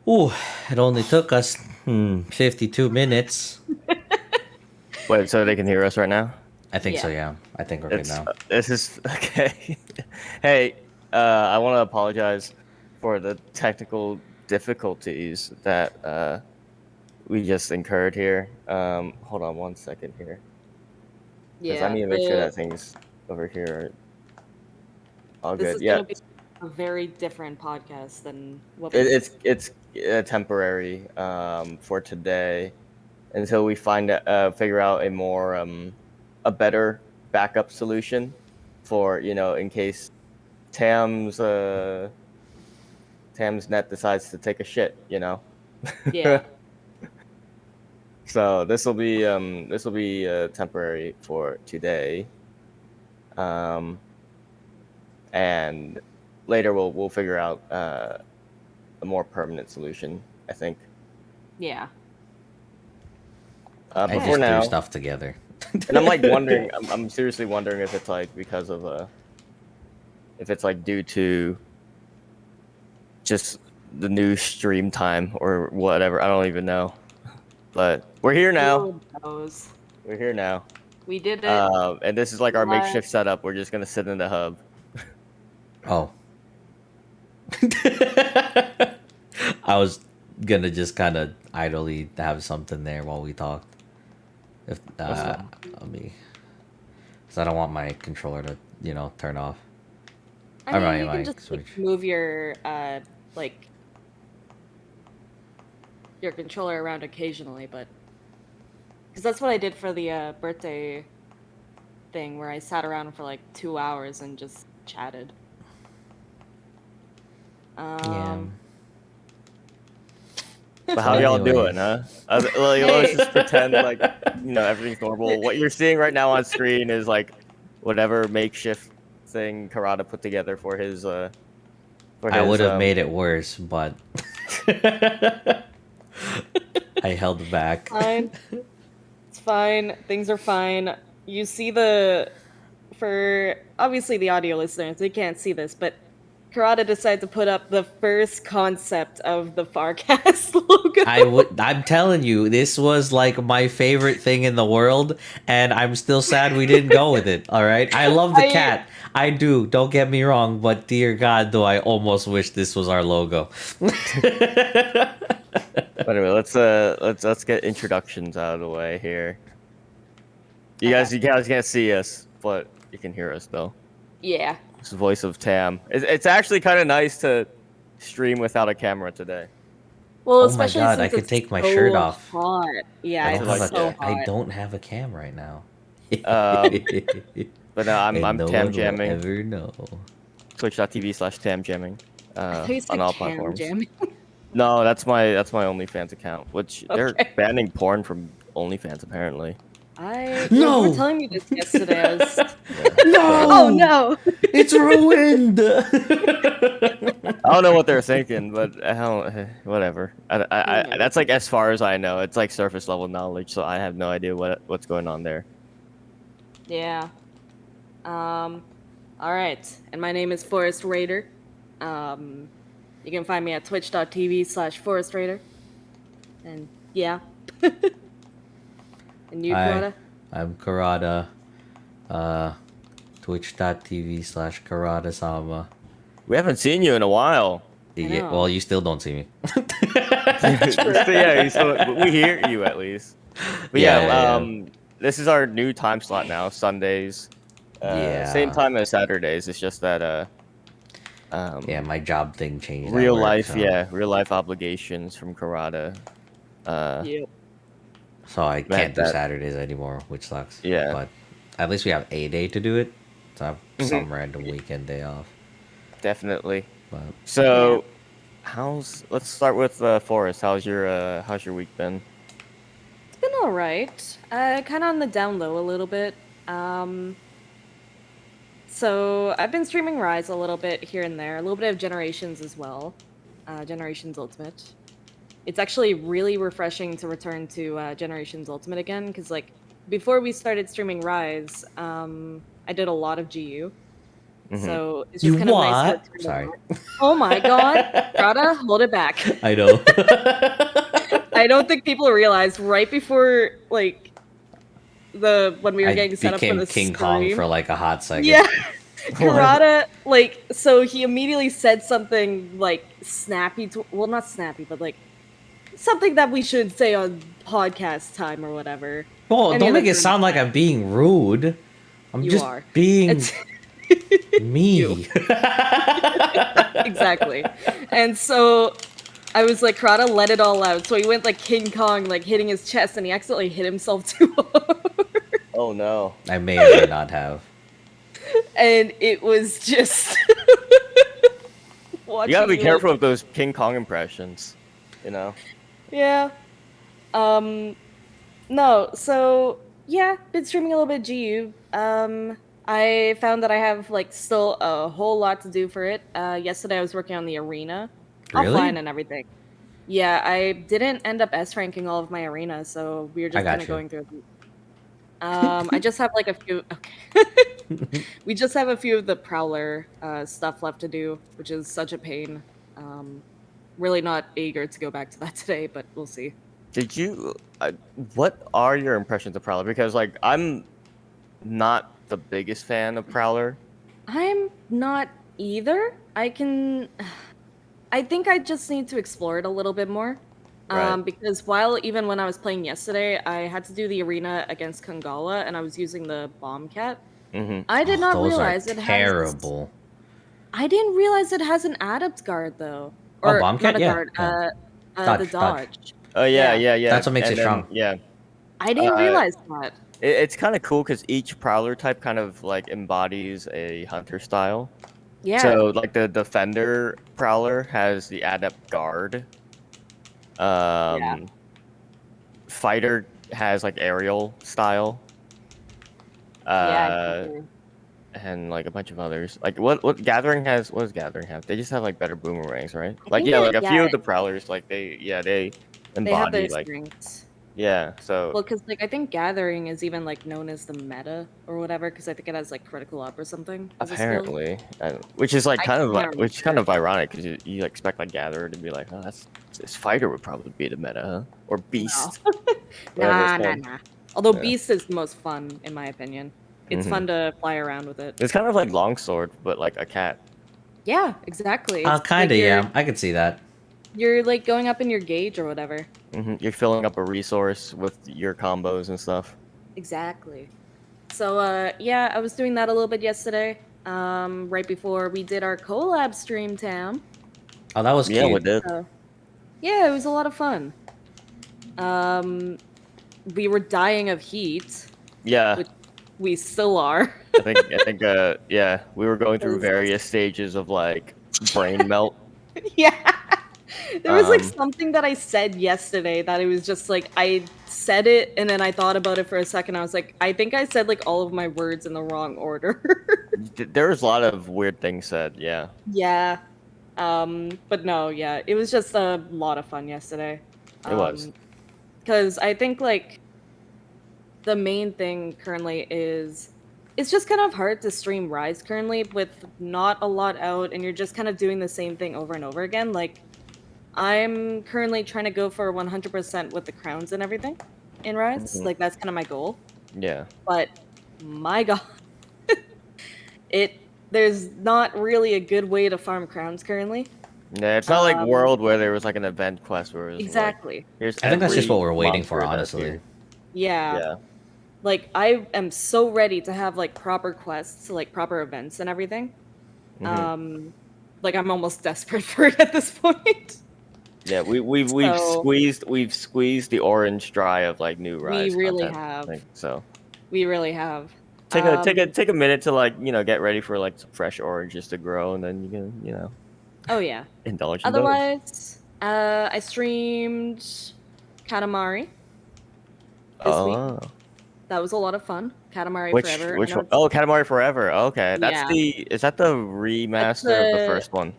Ooh, it only took us 52 minutes. Wait, so they can hear us right now? I think so, Yeah. yeah. I think we're good now. This is okay. Hey, I want to apologize for the technical difficulties that we just incurred here. Hold on one second here, because I Yeah, need to make sure that things over here are all this good. is Yeah, gonna be a very different podcast than what it, we it's it's temporary for today until we figure out a more a better backup solution for in case Tam's Tam's net decides to take a shit, Yeah. So this will be temporary for today, and later we'll figure out a more permanent solution, I think. Yeah. I But Okay. for just threw now, stuff together. and I'm like wondering, I'm seriously wondering if it's like because of if it's like due to just the new stream time or whatever. I don't even know. But we're here now. Who knows? We're here now. We did it. And this is like our Live. makeshift setup. We're just gonna sit in the hub. Oh. I was gonna just kind of idly have something there while we talked. If let me, because I don't want my controller to turn off. I mean, mean, you my can just Switch. move your like your controller around occasionally, but because that's what I did for the birthday thing, where I sat around for like 2 hours and just chatted. Yeah. But how y'all anyways. doing, huh? Let's just pretend like everything's normal. What you're seeing right now on screen is like whatever makeshift thing Karada put together for his. For I his, would have made it worse, but I held back. Fine. It's fine. Things are fine. You see for obviously the audio listeners, they can't see this, but Karada decided to put up the first concept of the Farcast logo. I'm telling you, this was like my favorite thing in the world, and I'm still sad we didn't go with it. All right, I love the cat. I do. Don't get me wrong, but dear God, do I almost wish this was our logo. But anyway, let's get introductions out of the way here. You guys can't see us, but you can hear us though. Yeah. It's the voice of Tam. It's actually kind of nice to stream without a camera today. Well, Oh my especially God, since I could it's take my so shirt off. Hot. Yeah, I don't, it's have so a, hot. I don't have a cam right now. But no, I'm no Tam one jamming. will ever know. Twitch.tv/Tam jamming. On all platforms. Jamming. No, that's my OnlyFans account, which they're Okay. banning porn from OnlyFans apparently. No! You were telling me this yesterday. I was... No! Oh no! It's ruined! I don't know what they're thinking, but whatever. That's like as far as I know. It's like surface level knowledge, so I have no idea what's going on there. Yeah. All right. And my name is Forest Raider. You can find me at twitch.tv/Forest Raider. And yeah. And you, Hi, Karada? I'm Karada. Twitch.tv/Karada-sama. We haven't seen you in a while. Yeah, know. well, you still don't see me. We hear you at least. But this is our new time slot now, Sundays. Same time as Saturdays. It's just that yeah, my job thing changed. real at work, life, so. real life obligations from Karada. Yep. So I can't do that- Saturdays anymore, which sucks. Yeah. But at least we have a day to do it. So I have some random weekend day off. Definitely. But So, let's start with Forrest. How's your week been? It's been alright. Kind of on the down low a little bit. So I've been streaming Rise a little bit here and there, a little bit of Generations as well. Generations Ultimate. It's actually really refreshing to return to Generations Ultimate again, because like before we started streaming Rise, I did a lot of GU. So it's just kind of nice. Sorry. Oh my God! Prada, hold it back. I know. I don't think people realize right before like when we were I getting set up for became the King Kong stream. for like a hot second. Yeah. What? Karada, like, so he immediately said something like snappy well, not snappy, but like something that we should say on podcast time or whatever. Well, And don't the make it other sound like I'm being rude. I'm You just are. being It's me. you. Exactly. And so I was like, Karada, let it all out. So he went like King Kong, like hitting his chest, and he accidentally hit himself too hard. Oh no. I may or may not have. And it was just You gotta be careful with those King Kong impressions. You know. Yeah. No, so yeah, been streaming a little bit GU. I found that I have like still a whole lot to do for it. Yesterday I was working on the arena. Really? Offline and everything. Yeah, I didn't end up S ranking all of my arena, so we were just kind of going through them. I just have like a few. Okay. We just have a few of the Prowler stuff left to do, which is such a pain. Really not eager to go back to that today, but we'll see. Did you? What are your impressions of Prowler? Because like I'm not the biggest fan of Prowler. I'm not either. I think I just need to explore it a little bit more. Right. Because even when I was playing yesterday, I had to do the arena against Kangala, and I was using the bomb cat. Mm-hmm. I did not Those realize are it terrible. I didn't realize it has an adept guard though, or bomb cat? not a Yeah. guard. Dodge, The dodge. Oh yeah, Yeah. yeah. That's what makes it strong. Yeah. I didn't realize that. It's kind of cool because each Prowler type kind of like embodies a hunter style. Yeah. So like the Defender Prowler has the adept guard. Fighter has like aerial style. Yeah. Exactly. And like a bunch of others. Like what Gathering has? What does Gathering have? They just have like better boomerangs, right? I Like think like a few of the Prowlers, like they They have embody their like strengths. yeah. So Well, because like I think Gathering is even like known as the meta or whatever, because I think it has like critical up or something. As a skill. apparently, which is like I kind of can't which is kind of ironic because you expect like Gatherer to be like, oh, this fighter would probably be the meta, huh? Or Beast. Nah. Although Yeah. Beast is the most fun in my opinion. It's fun to fly around with it. It's kind of like Longsword, but like a cat. Yeah, exactly. Kind of, yeah. I could see that. You're like going up in your gauge or whatever. You're filling up a resource with your combos and stuff. Exactly. So yeah, I was doing that a little bit yesterday. Right before we did our collab stream, Tam. Oh, that was cute. Yeah, we did. Yeah, it was a lot of fun. We were dying of heat. Yeah. Which we still are. I think yeah, we were going through various stages of like brain melt. Yeah. There was like something that I said yesterday that it was just like I said it and then I thought about it for a second. I was like, I think I said like all of my words in the wrong order. There was a lot of weird things said, yeah. Yeah. But no, yeah, it was just a lot of fun yesterday. It was. Because I think like the main thing currently is it's just kind of hard to stream Rise currently with not a lot out and you're just kind of doing the same thing over and over again. Like I'm currently trying to go for 100% with the crowns and everything in Rise. Like that's kind of my goal. Yeah. But my god. There's not really a good way to farm crowns currently. Yeah, it's not like World where there was like an event quest where it was exactly. Like, I think that's just what we're waiting for, monster honestly. Yeah. Yeah. Like I am so ready to have like proper quests, like proper events and everything. Like I'm almost desperate for it at this point. Yeah, we've squeezed the orange dry of like new Rise. We really content, have. I think, so We really have. take a minute to like get ready for like some fresh oranges to grow, and then you can Oh yeah. indulge in Otherwise, I streamed Katamari this week. That was a lot of fun. Katamari Forever. Which one? Oh, Katamari Forever. Okay, that's Yeah. is that the remaster of the first one?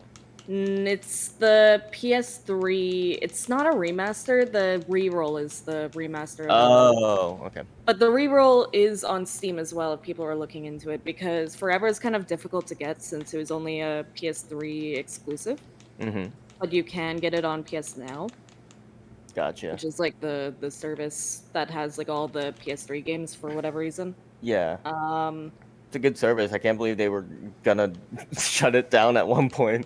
It's the PS3. It's not a remaster. The reroll is the remaster. Oh, okay. But the reroll is on Steam as well if people are looking into it because Forever is kind of difficult to get since it was only a PS3 exclusive. but you can get it on PS Now, Gotcha. which is like the service that has like all the PS3 games for whatever reason. Yeah, Um, it's a good service. I can't believe they were gonna shut it down at one point.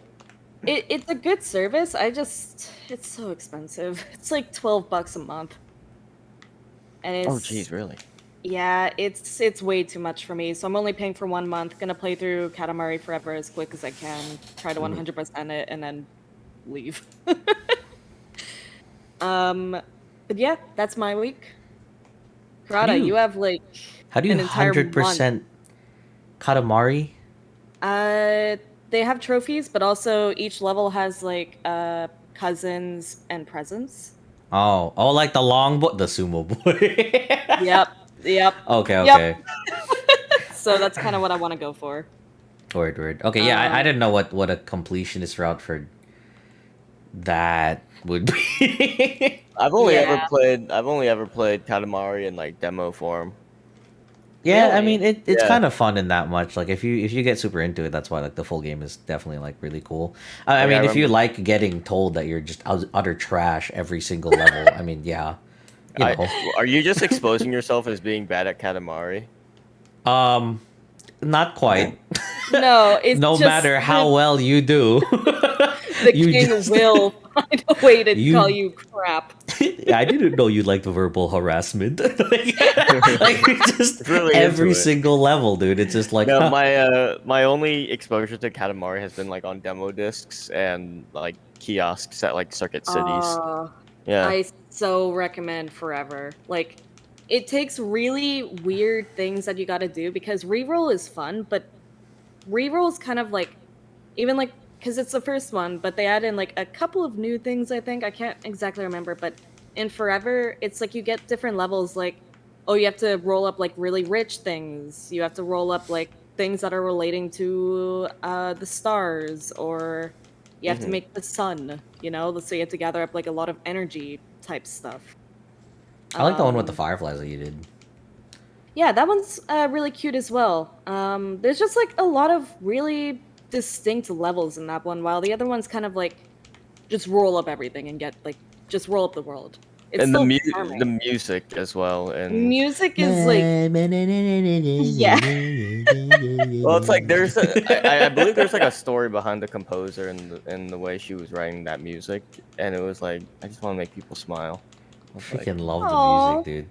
it's a good service. It's so expensive. It's like $12 a month, and Oh, it's jeez, really? yeah, it's way too much for me. So I'm only paying for 1 month. Gonna play through Katamari Forever as quick as I can. Try to 100% it, and then leave. But yeah, that's my week. Karada, you have like How do you an entire 100% Katamari? They have trophies, but also each level has like cousins and presents. Oh, like the long boy, the sumo boy. Yep. Okay. Yep. So that's kind of what I want to go for. Word. Okay, yeah, I didn't know what a completionist route for that would be. I've only Yeah. ever played Katamari in like demo form. Yeah, I Really? mean it's Yeah. kind of fun in that much. Like if you get super into it, that's why like the full game is definitely like really cool. I Like, mean, I if you remember- like getting told that you're just utter trash every single level, I mean, yeah, you know. Are you just exposing yourself as being bad at Katamari? Not quite. No, it's No just matter how well you do, the you king just- will find a way to You- call you crap. I didn't know you liked verbal harassment. like just Really every into it. single level, dude. It's just like No, my only exposure to Katamari has been like on demo discs and like kiosks at like Circuit Cities. Yeah. I so recommend Forever. Like, it takes really weird things that you gotta do because reroll is fun, but reroll is kind of like, even like, because it's the first one, but they add in like a couple of new things, I think. I can't exactly remember, but in Forever, it's like you get different levels. Like, oh, you have to roll up like really rich things, you have to roll up like things that are relating to the stars, or you have to make the sun, you know? So you have to gather up like a lot of energy type stuff. I like the one with the fireflies that you did. Yeah, that one's really cute as well. There's just like a lot of really distinct levels in that one, while the other one's kind of like just roll up everything and get like just roll up the world. It's And still the charming. music as well. And Music is like yeah. well, it's like I believe there's like a story behind the composer and the way she was writing that music, and it was like I just want to make people smile. I was like, Freaking love the Aw. music, dude.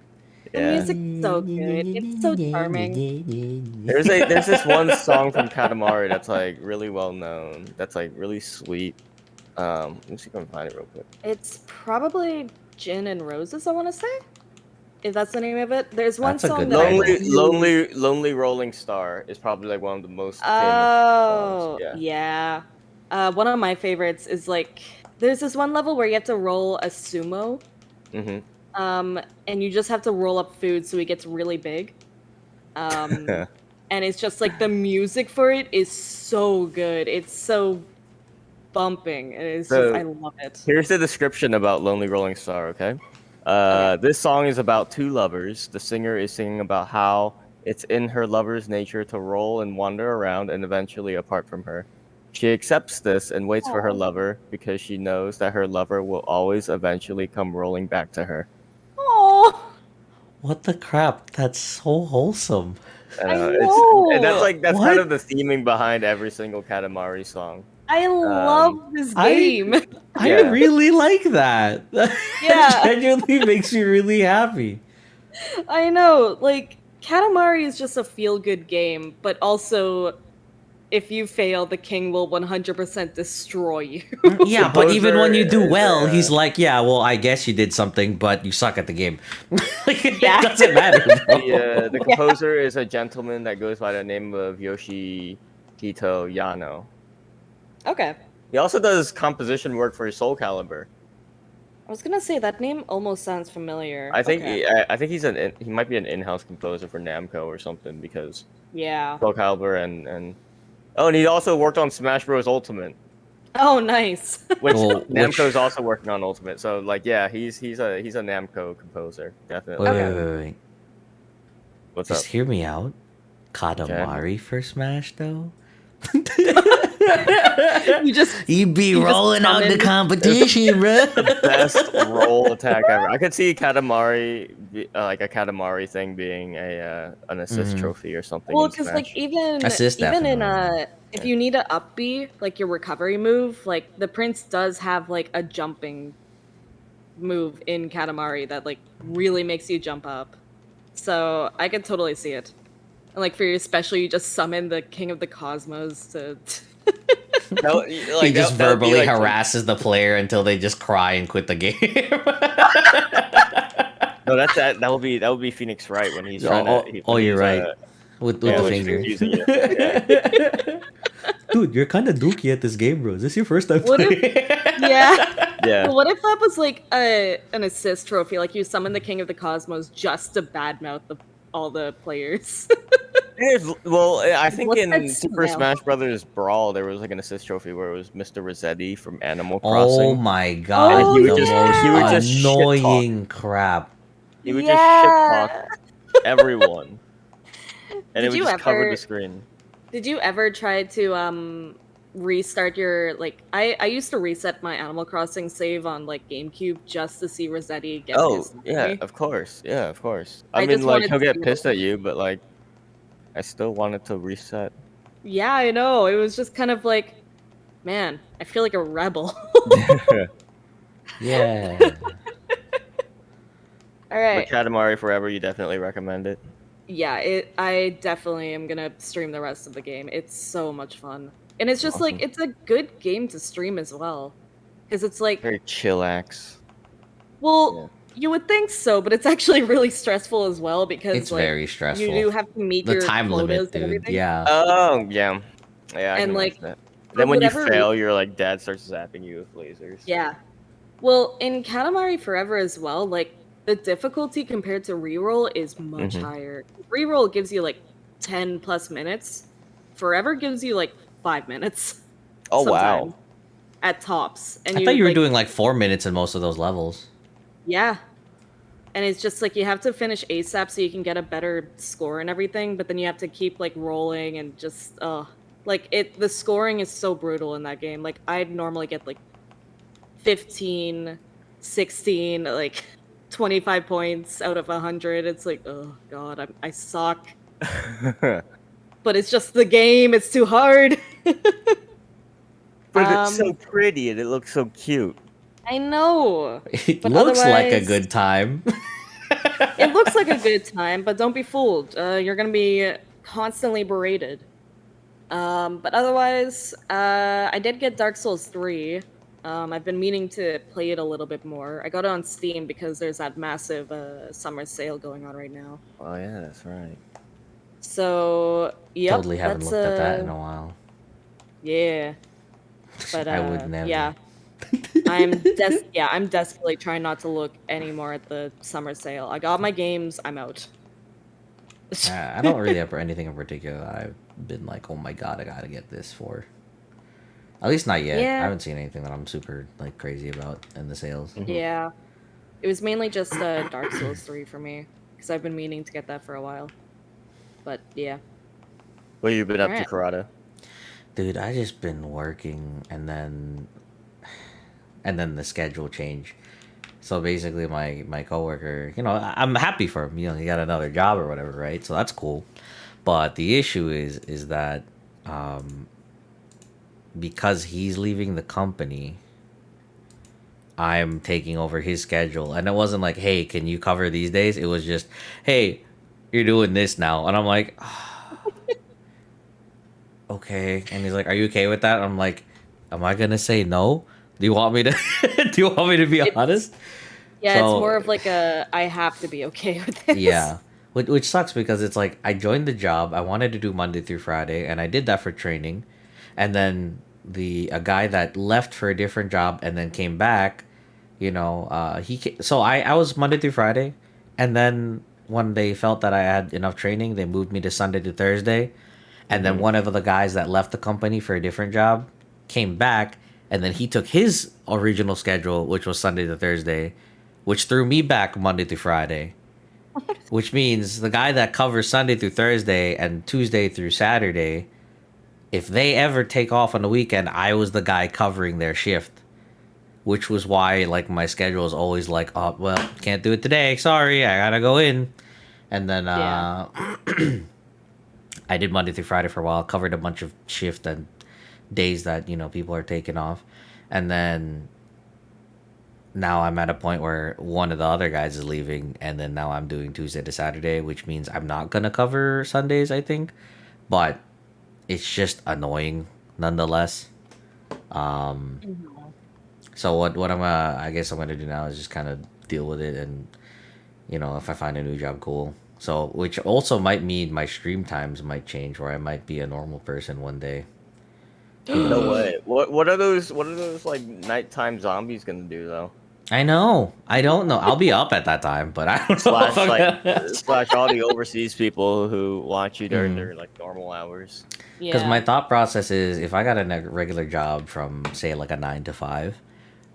The yeah. music's so good. It's so charming. There's this one song from Katamari that's like really well known. That's like really sweet. Let me see if I can find it real quick. It's probably Gin and Roses, I want to say. If that's the name of it. There's one That's a song good that I title. really- Lonely Rolling Star is probably like one of the most famous Oh, songs. yeah. One of my favorites is like there's this one level where you have to roll a sumo, Mm-hmm. and you just have to roll up food so he gets really big. And it's just like the music for it is so good. It's so bumping. And it's So- just I love it. Here's the description about Lonely Rolling Star, okay? This song is about two lovers. The singer is singing about how it's in her lover's nature to roll and wander around and eventually apart from her. She accepts this and waits for her Aw. lover because she knows that her lover will always eventually come rolling back to her. Oh, What the crap? That's so wholesome. I And know. that's What? kind of the theming behind every single Katamari song. I love this game. I Yeah. really like that. Yeah. It genuinely makes me really happy. I know. Like Katamari is just a feel-good game, but also if you fail, the king will 100% destroy you. Yeah, but even when you do Composer, well, he's yeah. like, yeah, well, I guess you did something, but you suck at the game. Like, Yeah. It doesn't matter, bro. The composer is a gentleman that goes by the name of Yoshihito Yano. Okay. He also does composition work for Soul Calibur. I was gonna say that name almost sounds familiar. I think Okay. I think he might be an in-house composer for Namco or something because Yeah. Soul Calibur and oh, and he also worked on Smash Bros. Ultimate, Oh, nice. which Well, Namco's also working on Ultimate. So like, yeah, he's a Namco composer, definitely. Wait. What's Just up? hear me out. Katamari for Smash, though? You just You be you just rolling out the summon- competition, bro. Best roll attack ever. I could see Katamari, like a Katamari thing, being an assist trophy or something. Well, in because like Smash. Assist even in definitely. if you need a up B, like your recovery move, like the Prince does have like a jumping move in Katamari that like really makes you jump up. So I could totally see it. And like for your special, you just summon the King of the Cosmos to. He just that would be, verbally like, harasses the player until they just cry and quit the game. No, that will be Phoenix Wright when he's trying to. When you're he's, right. With Yeah, the when he's finger. confusing you. Yeah. Dude, you're kind of dookie at this game, bro. Is this your first time What if- playing? Yeah. Yeah. Well, what if that was like an assist trophy? Like you summon the King of the Cosmos just to badmouth all the players. Well, I think What's in that Super smell? Smash Brothers Brawl there was like an assist trophy where it was Mr. Rossetti from Animal Oh Crossing. my god, Oh, the he would most just shit talk. annoying crap. He would just shit talk everyone, and Did it would you just cover ever- the screen. Did you ever try to restart your like? I used to reset my Animal Crossing save on like GameCube just to see Rossetti get Oh pissed at yeah, me. of course, yeah, of course. I I mean, just like wanted he'll to get see pissed what- at you, but like, I still wanted to reset. Yeah, I know. It was just kind of like, man, I feel like a rebel. Yeah. All right. But Katamari Forever, you definitely recommend it. Yeah, I definitely am gonna stream the rest of the game. It's so much fun. And it's just like Awesome. it's a good game to stream as well. Because it's like Very chillax. well, you would think so, but it's actually really stressful as well because It's like very stressful. you do have to meet The your time quotas limit, and dude. everything. Yeah. Oh yeah, yeah. I And, can like, imagine that. for Then when you whatever fail, your like dad starts zapping you with lasers. Yeah. Well, in Katamari Forever as well, like the difficulty compared to reroll is much Mhm. higher. Reroll gives you like 10 plus minutes. Forever gives you like 5 minutes. Oh wow. sometimes, At tops. And I thought you were like, doing like 4 minutes in most of those levels. Yeah. And it's just like you have to finish ASAP so you can get a better score and everything, but then you have to keep like rolling and just like the scoring is so brutal in that game. Like I'd normally get like 15, 16, like 25 points out of 100. It's like, oh god, I suck. But it's just the game. It's too hard. But it's so pretty and it looks so cute. I know. It But looks like a otherwise- good time. It looks like a good time, but don't be fooled. You're gonna be constantly berated. But otherwise, I did get Dark Souls 3. I've been meaning to play it a little bit more. I got it on Steam because there's that massive summer sale going on right now. Oh yeah, that's right. So, yep. Totally haven't that's, looked at that in a while. Yeah. But I would never. yeah. I'm desperately trying not to look anymore at the summer sale. I got my games, I'm out. I don't really have anything in particular that I've been like, oh my god, I gotta get this for. At least not yet. Yeah. I haven't seen anything that I'm super like crazy about in the sales. Yeah. It was mainly just Dark Souls 3 for me, because I've been meaning to get that for a while. But yeah. What have you been up Alright. to, Karada? Dude, I just been working and then the schedule changed. So basically my coworker, you know, I'm happy for him, you know, he got another job or whatever, right? So that's cool. But the issue is that because he's leaving the company, I'm taking over his schedule. And it wasn't like, hey, can you cover these days? It was just, hey, you're doing this now. And I'm like, okay. And he's like, are you okay with that? I'm like, am I gonna say no? Do you want me to do you want me to be honest? Yeah, So- it's more of like a I have to be okay with this. Yeah. Which sucks because it's like I joined the job. I wanted to do Monday through Friday, and I did that for training. And then a guy that left for a different job and then came back, you know, so I was Monday through Friday, and then when they felt that I had enough training, they moved me to Sunday to Thursday. And then one of the guys that left the company for a different job came back, and then he took his original schedule, which was Sunday to Thursday, which threw me back Monday through Friday. Which means the guy that covers Sunday through Thursday and Tuesday through Saturday if they ever take off on the weekend, I was the guy covering their shift, which was why like my schedule is always like, oh well, can't do it today. Sorry, I gotta go in. And then Yeah. I did Monday through Friday for a while, covered a bunch of shift and days that people are taking off, and then now I'm at a point where one of the other guys is leaving, and then now I'm doing Tuesday to Saturday, which means I'm not gonna cover Sundays, I think, but it's just annoying nonetheless. Um, Mhm. so what I guess I'm gonna do now is just kind of deal with it, and if I find a new job, cool. So which also might mean my stream times might change, where I might be a normal person one day. No way. What are those like nighttime zombies gonna do though? I know. I don't know. I'll be up at that time, but I don't know. Slash if I'm like gonna- slash all the overseas people who watch you during Hmm. their like normal hours. Because Yeah. my thought process is, if I got a regular job from say like a 9 to 5,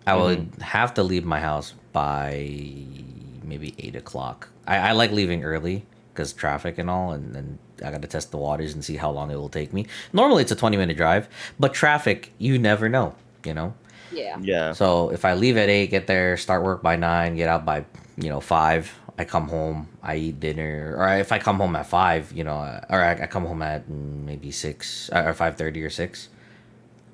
I would have to leave my house by maybe 8 o'clock. I like leaving early because traffic and all, and I got to test the waters and see how long it will take me. Normally it's a 20-minute drive, but traffic, you never know, you know? Yeah. Yeah. So if I leave at 8, get there, start work by 9, get out by 5, I come home, I eat dinner, or if I come home at 5, or I come home at maybe 6 or 5:30 or 6.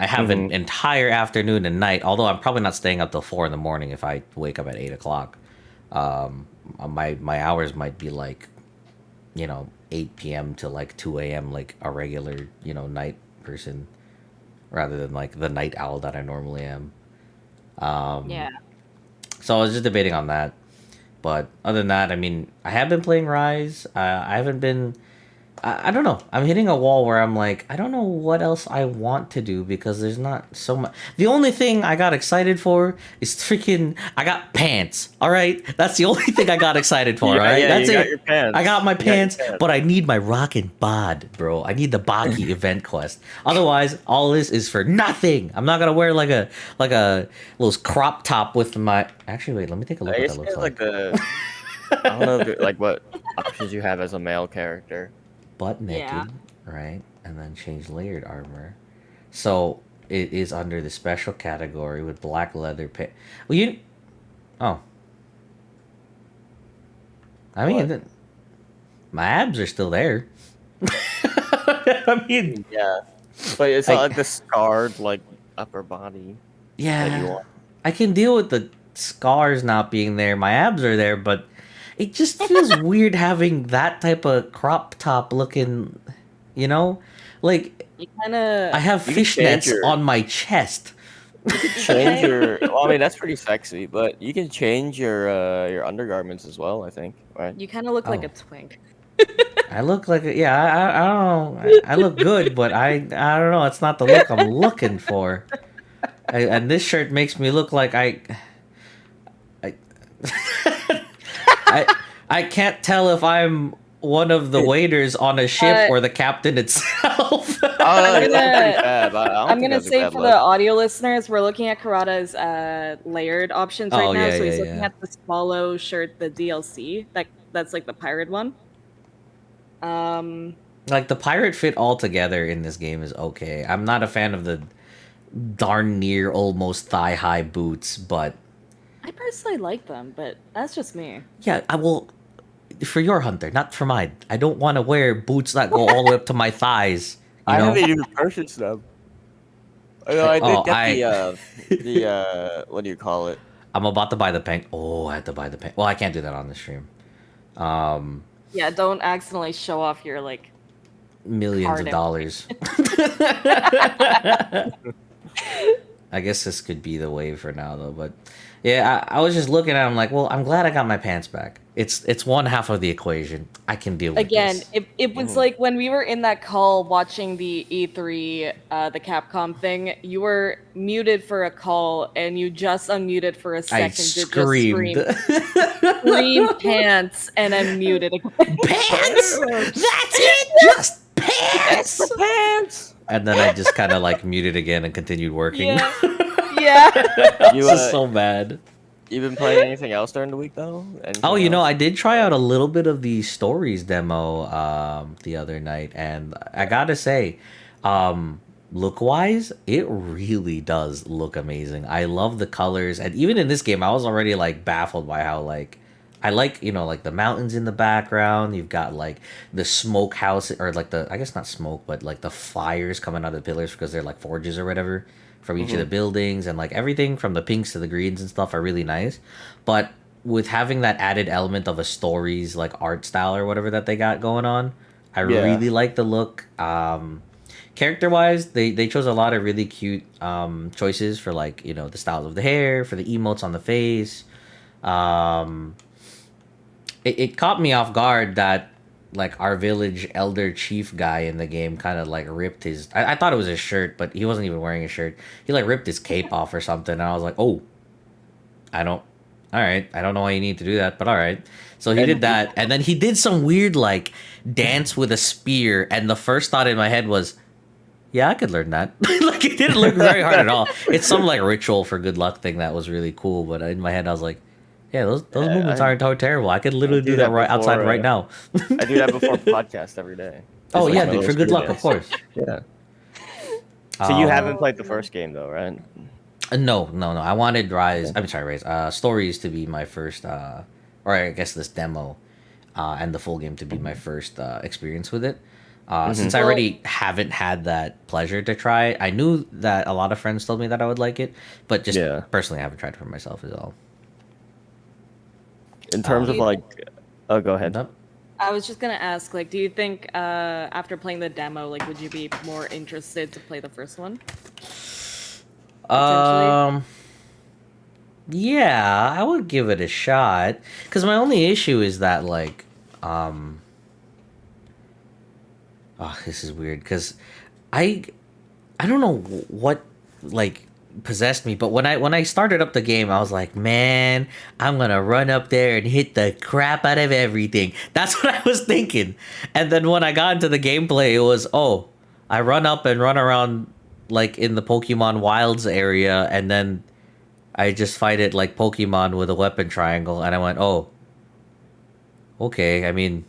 I have an entire afternoon and night. Although I'm probably not staying up till 4 in the morning if I wake up at 8 o'clock. My hours might be like 8 p.m. to like 2 a.m. like a regular night person, rather than like the night owl that I normally am. Yeah. So I was just debating on that. But other than that, I mean, I have been playing Rise. I haven't been. I don't know. I'm hitting a wall where I'm like, I don't know what else I want to do because there's not so much. The only thing I got excited for is freaking. I got pants. All right, that's the only thing I got excited for. All right, Yeah, that's you it. got your pants. I got my You got your pants, pants. but I need my rockin' bod, bro. I need the Baki event quest. Otherwise, all this is for nothing. I'm not gonna wear like a little crop top with my. Actually, wait. Let me take a look I what guess that looks it's like. like the. I don't know like what options you have as a male character. Butt naked, right? And then change layered armor. So it is under the special category with black leather pant. Well, oh, I mean, What? my abs are still there. I mean, Yeah, but it's not I- like the scarred like upper body that you yeah, want. I can deal with the scars not being there. My abs are there, but it just feels weird having that type of crop top looking. Like You kind of. I have You can change fishnets your- on my chest. Change your. Well, I mean that's pretty sexy, but you can change your undergarments as well. I think, right? You kind of look like Oh. a twink. I look like I don't know. I look good, but I don't know. It's not the look I'm looking for. And this shirt makes me look like I I can't tell if I'm one of the waiters on a ship or the captain itself. Oh, I'm that's gonna- pretty bad. I don't I'm think gonna that's a say bad for look. the audio listeners, we're looking at Karada's layered options right Oh, now. yeah, So he's yeah, looking yeah. at the Swallow shirt, the DLC. That's like the pirate one. Like the pirate fit altogether in this game is okay. I'm not a fan of the darn near almost thigh high boots, but I personally like them, but that's just me. yeah, I will for your hunter, not for mine. I don't want to wear boots that go all the way up to my thighs. I haven't even purchased them. I know I did Oh, get the what do you call it? I'm about to buy the pen. Oh, I have to buy the pen. Well, I can't do that on the stream. Yeah, don't accidentally show off your like. Millions Hard of empty. dollars. I guess this could be the way for now, though. But yeah, I was just looking at him like, well, I'm glad I got my pants back. It's one half of the equation. I can deal with Again, this. it was like when we were in that call watching the E3, the Capcom thing. You were muted for a call, and you just unmuted for a second. I to just screamed. scream pants, and unmuted. Pants. That's it. Just pants. Pants. And then I just kind of like muted again and continued working. Yeah, yeah. You, This is so bad. You been playing anything else during the week though? Oh, Anything else? I did try out a little bit of the stories demo the other night, and I gotta say, Look wise, it really does look amazing. I love the colors, and even in this game, I was already like baffled by how like I like, like the mountains in the background. You've got like the smoke house, or like the, I guess not smoke, but like the fires coming out of the pillars because they're like forges or whatever from each of the buildings, and like everything from the pinks to the greens and stuff are really nice. But with having that added element of a story's like art style or whatever that they got going on, I Yeah. really like the look. Character wise, they chose a lot of really cute choices for like, the styles of the hair, for the emotes on the face. Um, it caught me off guard that like our village elder chief guy in the game kind of like ripped his, I thought it was his shirt, but he wasn't even wearing a shirt. He like ripped his cape off or something, and I was like, oh, I don't, all right, I don't know why you need to do that, but all right. So he did that, and then he did some weird like dance with a spear, and the first thought in my head was, yeah, I could learn that. Like, it didn't look very hard at all. It's some like ritual for good luck thing that was really cool, but in my head I was like, yeah, those movements aren't terrible. I could literally do that right outside right now. I do that before podcast every day. Oh Just yeah, my dude, for little good luck, dance. of course. Yeah. So you haven't Um, played the first game though, right? no. I wanted Rise. I'm sorry, Rise. Stories to be my first, or I guess this demo, and the full game to be my first experience with it. Since I Well, already haven't had that pleasure to try it, I knew that a lot of friends told me that I would like it, but just Yeah. personally, I haven't tried it for myself as well. In terms of You- like, oh, go ahead. Nope. I was just gonna ask, like, do you think after playing the demo, like, would you be more interested to play the first one? Potentially. Yeah, I would give it a shot. Cause my only issue is that like, um, oh, this is weird. Cause I, I don't know what like possessed me, but when I started up the game, I was like, man, I'm gonna run up there and hit the crap out of everything. That's what I was thinking. And then when I got into the gameplay, it was, oh, I run up and run around like in the Pokemon Wilds area, and then I just fight it like Pokemon with a weapon triangle, and I went, oh, okay. I mean,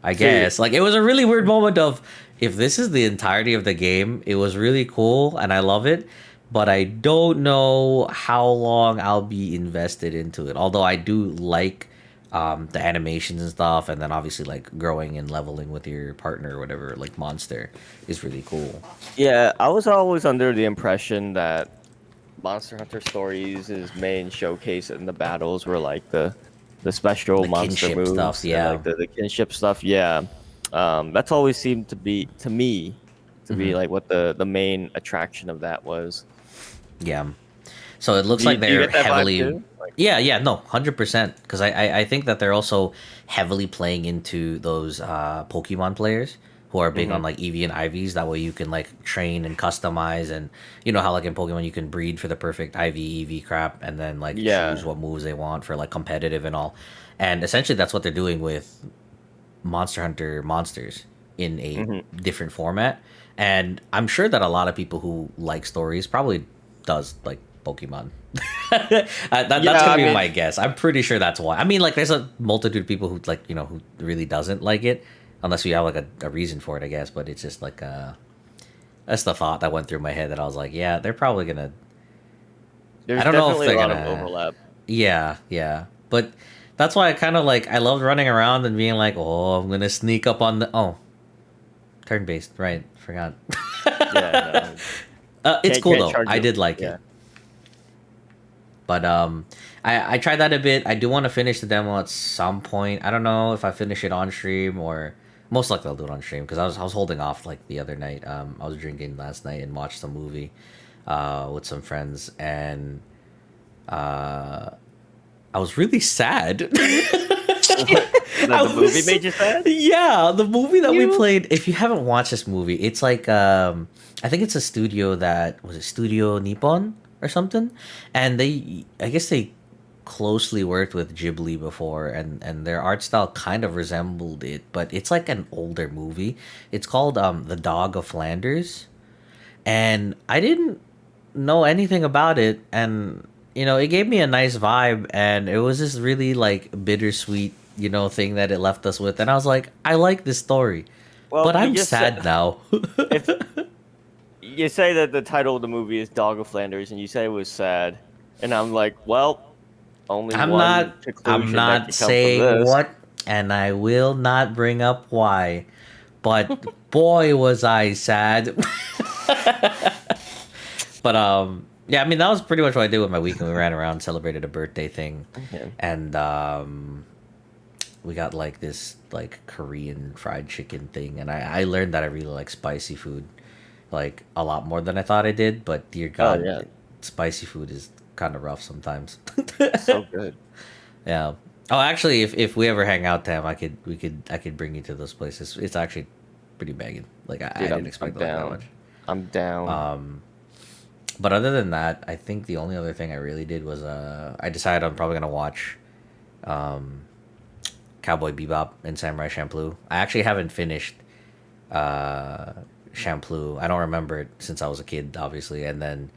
I guess like it was a really weird moment of, if this is the entirety of the game, it was really cool and I love it, but I don't know how long I'll be invested into it. Although I do like the animations and stuff, and then obviously like growing and leveling with your partner or whatever, like Monster, is really cool. Yeah, I was always under the impression that Monster Hunter Stories' main showcase in the battles were like the special The monster kinship moves, stuff, and, yeah. like the kinship stuff. Yeah, that's always seemed to be Mhm. like what the main attraction of that was. Yeah. So it looks Do you, like do you they're get that vibe heavily. too? Like, Yeah, no, 100%. Because I think that they're also heavily playing into those Pokemon players who are big on like EV and IVs. That way you can like train and customize, and you know how like in Pokemon you can breed for the perfect IV EV crap, and then like Yeah. choose what moves they want for like competitive and all. And essentially that's what they're doing with Monster Hunter monsters in a different format. And I'm sure that a lot of people who like stories probably does like Pokemon. That's Yeah, gonna I be mean- my guess. I'm pretty sure that's why. I mean, like, there's a multitude of people who like, who really doesn't like it, unless you have like a reason for it, I guess. But it's just like that's the thought that went through my head, that I was like, yeah, they're probably gonna. There's I don't know if definitely they're a lot gonna. of overlap. Yeah. But that's why I kind of like, I loved running around and being like, oh, I'm gonna sneak up on the, turn based, right? Forgot. Yeah, It's Can't- cool can't though. charge I you. did like Yeah. it. But I tried that a bit. I do want to finish the demo at some point. I don't know if I finish it on stream, or most likely I'll do it on stream, because I was holding off like the other night. I was drinking last night and watched a movie with some friends, and I was really sad. The movie made you sad? Yeah, the movie that we You- played. If you haven't watched this movie, it's like I think it's a studio that was it Studio Nippon or something, and I guess they closely worked with Ghibli before, and their art style kind of resembled it, but it's like an older movie. It's called The Dog of Flanders, and I didn't know anything about it, and it gave me a nice vibe, and it was this really like bittersweet thing that it left us with, and I was like, I like this story, Well, but you I'm just sad said- now. if you say that the title of the movie is Dog of Flanders, and you say it was sad, and I'm like, well, only I'm one not. I'm conclusion that not can come from saying this. what, and I will not bring up why. But boy, was I sad. But yeah. I mean, that was pretty much what I did with my weekend. We ran around, celebrated a birthday thing, Okay. and we got like this like Korean fried chicken thing, and I learned that I really like spicy food, like a lot more than I thought I did. But dear Oh God, yeah, spicy food is kind of rough sometimes. so good. Yeah. Oh, actually, if we ever hang out, Tam, I could bring you to those places. It's actually pretty banging. Like I Dude, didn't I'm expect it like that down. much. I'm down. But other than that, I think the only other thing I really did was I decided I'm probably gonna watch um, Cowboy Bebop and Samurai Champloo. I actually haven't finished uh, Champloo. I don't remember it since I was a kid, obviously. And then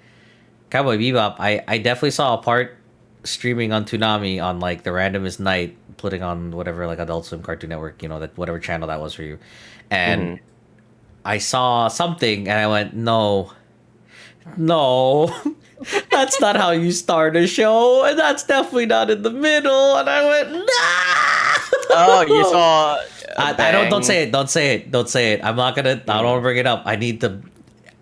Cowboy Bebop, I definitely saw a part streaming on Toonami on like the randomest night, putting on whatever like Adult Swim, Cartoon Network, that whatever channel that was for you, and Hmm. I saw something and I went, no, no, that's not how you start a show, and that's definitely not in the middle. And I went, no. Oh, you saw a I don't bang. say it. Don't say it. Don't say it. I'm not gonna. I don't want to bring it up. I need to.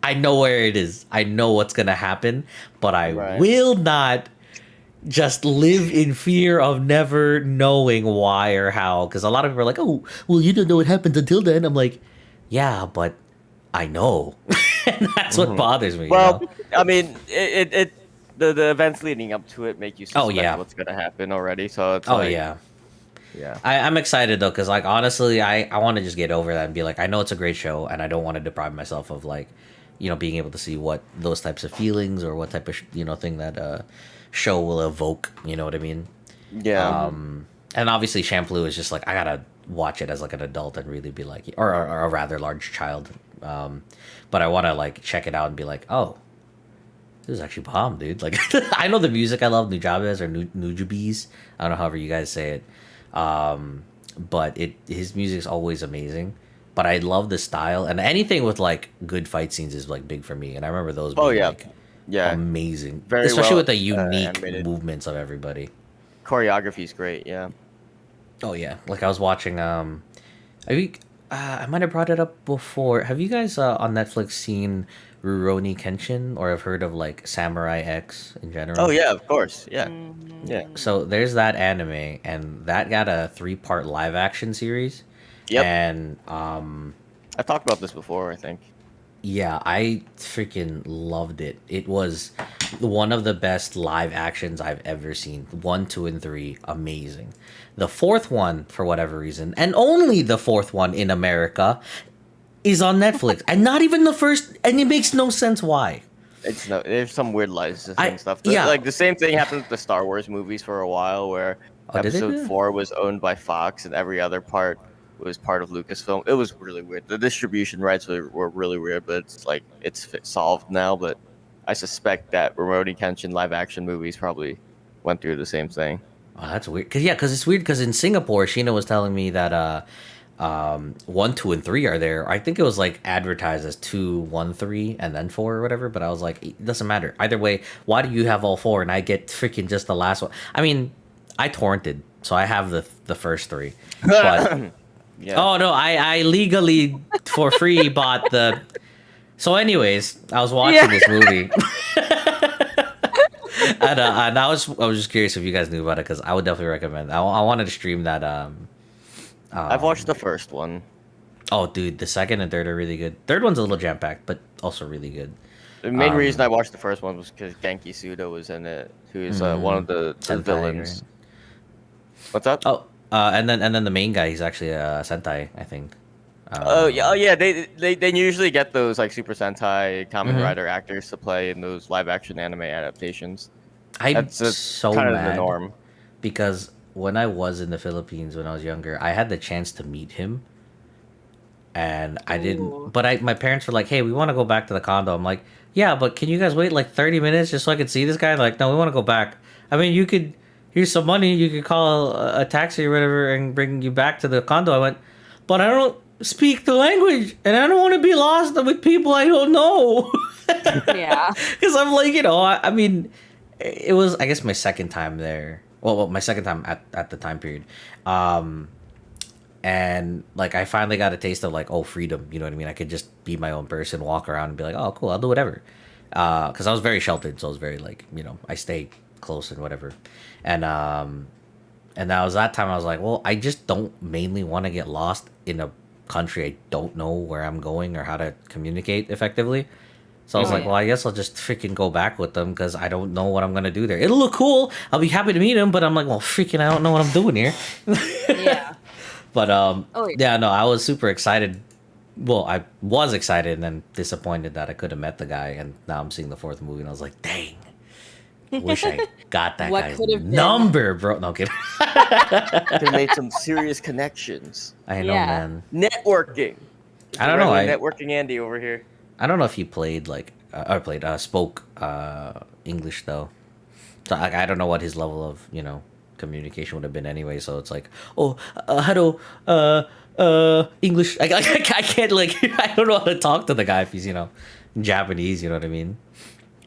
I know where it is. I know what's gonna happen, but I Right. will not just live in fear of never knowing why or how. Because a lot of people are like, "Oh, well, you don't know what happens until then." I'm like, "Yeah, but I know," and that's what Mhm. bothers me. Well, I mean, the events leading up to it make you suspect Oh, yeah. what's gonna happen already. So it's Oh like, yeah. yeah. I'm excited though, because like honestly, I want to just get over that and be like, I know it's a great show, and I don't want to deprive myself of like, being able to see what those types of feelings or what type of thing that show will evoke. You know what I mean? Yeah. And obviously, Shampoo is just like I gotta watch it as like an adult and really be like, or a rather large child. But I want to like check it out and be like, oh, this is actually bomb, dude. Like I know the music. I love Nujabes or Nujabes. I don't know however you guys say it. But his music's always amazing. But I love the style, and anything with like good fight scenes is like big for me. And I remember those Oh being yeah. like Yeah. amazing, Very especially well with the unique animated. movements of everybody. Choreography's great. Yeah. Oh yeah, like I was watching. I think I might have brought it up before. Have you guys on Netflix seen Rurouni Kenshin or have heard of like Samurai X in general? Oh yeah. Of course. Yeah. Yeah. Mhm. So there's that anime, and that got a 3-part live action series, Yep. and I've talked about this before, I think. yeah, I freaking loved it. It was one of the best live actions I've ever seen. 1, 2, and 3, amazing. The fourth one, for whatever reason, and only the fourth one in America, is on Netflix, and not even the first. And it makes no sense why. It's no, there's some weird licensing stuff. Yeah. Like the same thing happened with the Star Wars movies for a while, where Oh, did they Episode do that? 4 was owned by Fox, and every other part was part of Lucasfilm. It was really weird. The distribution rights were really weird, but it's like solved now. But I suspect that Rurouni Kenshin live action movies probably went through the same thing. Oh, that's weird. Cause it's weird. Cause in Singapore, Sheena was telling me that 1, 2, and 3 are there. I think it was like advertised as 2, 1, 3, and then 4 or whatever. But I was like, it doesn't matter either way. Why do you have all 4 and I get freaking just the last one? I mean, I torrented, so I have the first 3. But Yeah. oh no, I legally for free bought the. So, anyways, I was watching this movie. And I was just curious if you guys knew about it because I would definitely recommend. I wanted to stream that. I've watched the first one. Oh, dude, the second and third are really good. Third one's a little jam packed, but also really good. The main reason I watched the first one was because Genki Suda was in it, who's one of the Sentai, villains. right? What's up? Oh, and then the main guy, he's actually a Sentai, I think. Oh yeah. They usually get those like Super Sentai Kamen Mhm. Rider actors to play in those live action anime adaptations. I'm That's so kind of the mad norm. because when I was in the Philippines when I was younger, I had the chance to meet him, and I Ooh. didn't. But my parents were like, "Hey, we want to go back to the condo." I'm like, "Yeah, but can you guys wait like 30 minutes just so I can see this guy?" Like, no, we want to go back. I mean, you could. Here's some money. You could call a taxi or whatever and bring you back to the condo. I went, but I don't speak the language, and I don't want to be lost with people I don't know. Yeah. Because I'm like, I mean, it was, I guess, my second time there. Well, my second time at the time period. Um, and like, I finally got a taste of like, oh, freedom. You know what I mean? I could just be my own person, walk around and be like, oh, cool, I'll do whatever. Because I was very sheltered, so I was very like, I stay close and whatever. And and that was that time I was like, well, I just don't mainly want to get lost in a country I don't know where I'm going or how to communicate effectively. So I was Oh, like, yeah. well, I guess I'll just freaking go back with them because I don't know what I'm gonna do there. It'll look cool. I'll be happy to meet him, but I'm like, well, freaking, I don't know what I'm doing here. Yeah. But Oh, yeah. yeah, no, I was super excited. Well, I was excited and then disappointed that I could have met the guy, and now I'm seeing the fourth movie, and I was like, dang, wish I got that What guy's could have been? number, bro. No I'm kidding. Could have made some serious connections. I know, Yeah. man. Networking. I don't know. Networking Andy over here. I don't know if he played like spoke English though. So I don't know what his level of communication would have been anyway. So it's like, oh, hello, English. I can't like I don't know how to talk to the guy if he's Japanese. You know what I mean?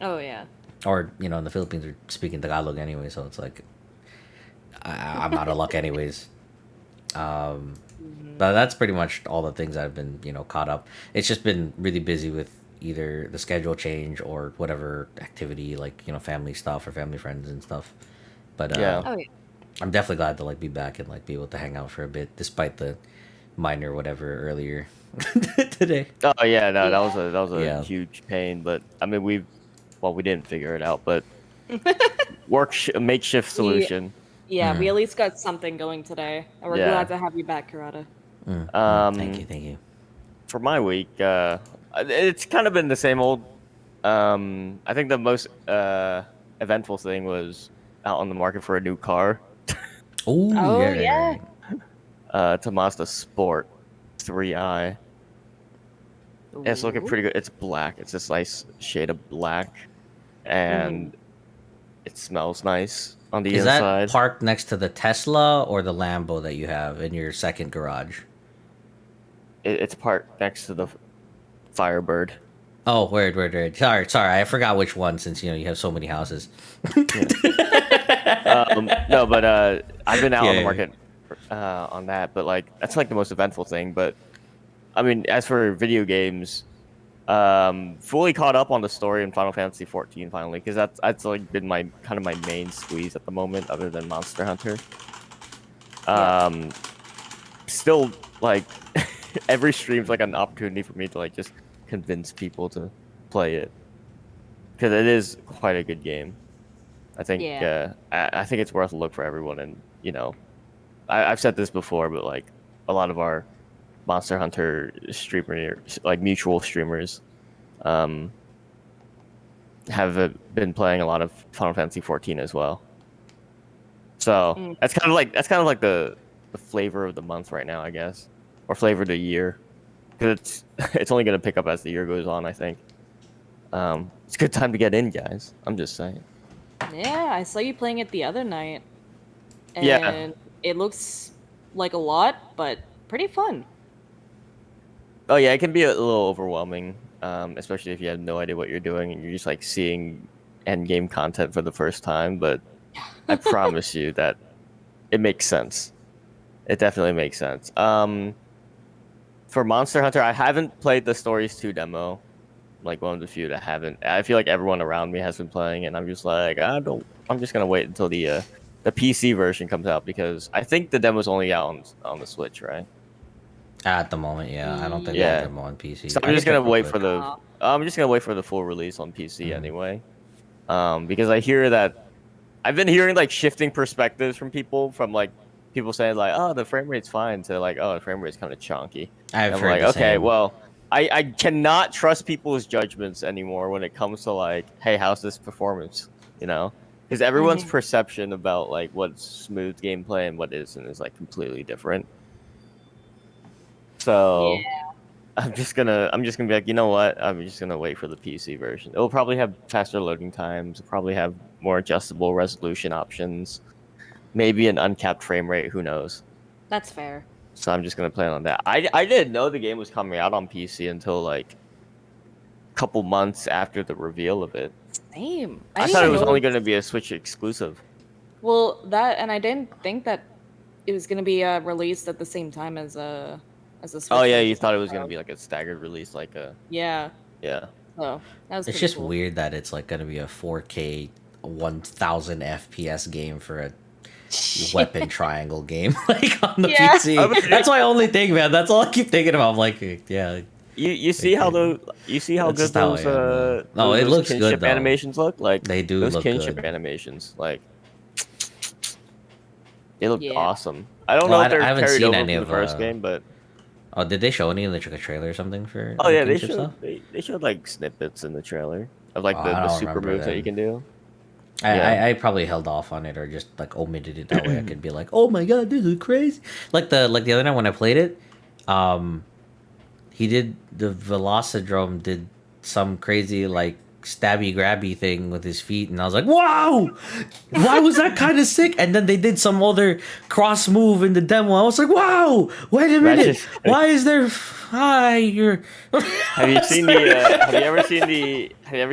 Oh, yeah. Or in the Philippines are speaking Tagalog anyway. So it's like I'm out of luck anyways. But that's pretty much all the things I've been caught up. It's just been really busy with either the schedule change or whatever activity, like family stuff or family friends and stuff. But Yeah. Oh, yeah. I'm definitely glad to like be back and like be able to hang out for a bit, despite the minor whatever earlier today. Oh yeah, no, Yeah. that was a Yeah. huge pain. But I mean, we didn't figure it out, but a makeshift solution. Yeah, we at least got something going today. And we're Yeah. glad to have you back, Karada. Thank you. For my week, it's kind of been the same old. I think the most eventful thing was out on the market for a new car. Ooh, Oh, yeah, yeah. It's a Mazda Sport 3i. It's looking Ooh. pretty good. It's black. It's this nice shade of black, and it smells nice on the Is inside. that parked next to the Tesla or the Lambo that you have in your second garage? It's parked next to the Firebird. Oh, word. Sorry, I forgot which one since you have so many houses. No, but I've been out on the Yeah. market on that, but like that's like the most eventful thing. But I mean, as for video games, fully caught up on the story in Final Fantasy 14 finally, because that's like been my kind of my main squeeze at the moment, other than Monster Hunter. Still like every stream's like an opportunity for me to like just convince people to play it, because it is quite a good game. I think Yeah. I think it's worth a look for everyone, and I've said this before, but like a lot of our Monster Hunter streamers, like mutual streamers, have been playing a lot of Final Fantasy 14 as well. So that's kind of like the flavor of the month right now, I guess, or flavor of the year, because it's only gonna pick up as the year goes on. I think it's a good time to get in, guys. I'm just saying. Yeah, I saw you playing it the other night. And Yeah. it looks like a lot, but pretty fun. Oh yeah, it can be a little overwhelming, especially if you have no idea what you're doing and you're just like seeing end game content for the first time. But I promise you that it makes sense. It definitely makes sense. For Monster Hunter, I haven't played the Stories 2 demo. Like one of the few that haven't. I feel like everyone around me has been playing, and I'm just like, I'm just gonna wait until the PC version comes out, because I think the demo's only out on the Switch, right? At the moment, yeah, I don't think Yeah. they have them on PC. So I I'm just can gonna check real wait quick. for the. Aw. I'm just gonna wait for the full release on PC anyway, because I hear that I've been hearing like shifting perspectives from people saying like, oh, the frame rate's fine, to like, oh, the frame rate's kind of chunky. I've I'm heard like, the okay, same. well, I cannot trust people's judgments anymore when it comes to like, hey, how's this performance? Because everyone's perception about like what's smooth gameplay and what isn't is like completely different. So I'm just gonna be like, you know what? I'm just gonna wait for the PC version. It'll probably have faster loading times. It'll probably have more adjustable resolution options. Maybe an uncapped frame rate. Who knows? That's fair. So I'm just gonna play on that. I didn't know the game was coming out on PC until like a couple months after the reveal of it. Same. I didn't thought it even was know only gonna be a Switch exclusive. Well, that, and I didn't think that it was going to be released at the same time as a Switch Oh yeah, version. you thought it was gonna So, be like a staggered release, like a yeah. yeah. So that was It's pretty just cool. weird that it's like gonna be a 4K 1000 FPS game for a weapon triangle game like on the Yeah. PC. That's my only thing, man. That's all I keep thinking about. I'm like, yeah. You see how That's good just how I those am, man. No, it those looks kinship good though. animations look like They do those look kinship good. animations like they look Yeah. awesome. I don't Well, know I if they're haven't carried seen over any from the of first game, but Oh, did they show any in the trailer or something for oh the yeah, they kinship stuff? showed they showed like snippets in the trailer of like Oh, the I don't super remember moves that you then. can do. I, Yeah. I probably held off on it or just like omitted it that way I could be like, oh my god, this is crazy. Like the other night when I played it, he did the Velocidrome did some crazy like stabby grabby thing with his feet, and I was like, wow, why was that kind of sick? And then they did some other cross move in the demo. I was like, wow, wait a That's minute, just why is there? Hi, you're. have you seen the have you ever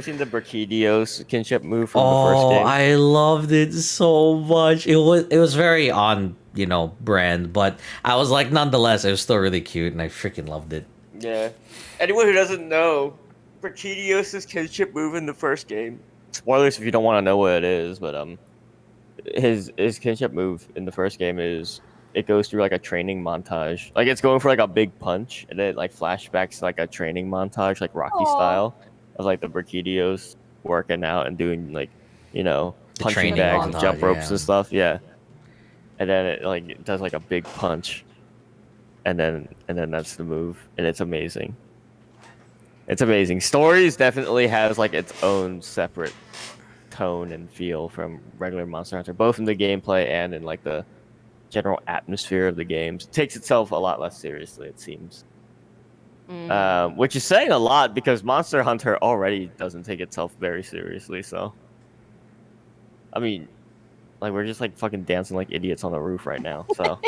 seen the Brachidios kinship move from the first Oh, game? I loved it so much. It was very on, brand, but I was like nonetheless, it was still really cute and I freaking loved it. Yeah. Anyone who doesn't know, Brachidios' kinship move in the first game. Spoilers if you don't want to know what it is, but his kinship move in the first game is it goes through like a training montage. Like it's going for like a big punch, and then it like flashbacks to like a training montage, like Rocky Aw. style, of like the Brachidios working out and doing like, The punching training bags and montage, jump ropes yeah. and stuff. Yeah. And then it does like a big punch, and then that's the move, and it's amazing. It's amazing. Stories definitely has like its own separate tone and feel from regular Monster Hunter, both in the gameplay and in like the general atmosphere of the games. It takes itself a lot less seriously, it seems. Which is saying a lot because Monster Hunter already doesn't take itself very seriously. So, I mean, like we're just like fucking dancing like idiots on the roof right now. So,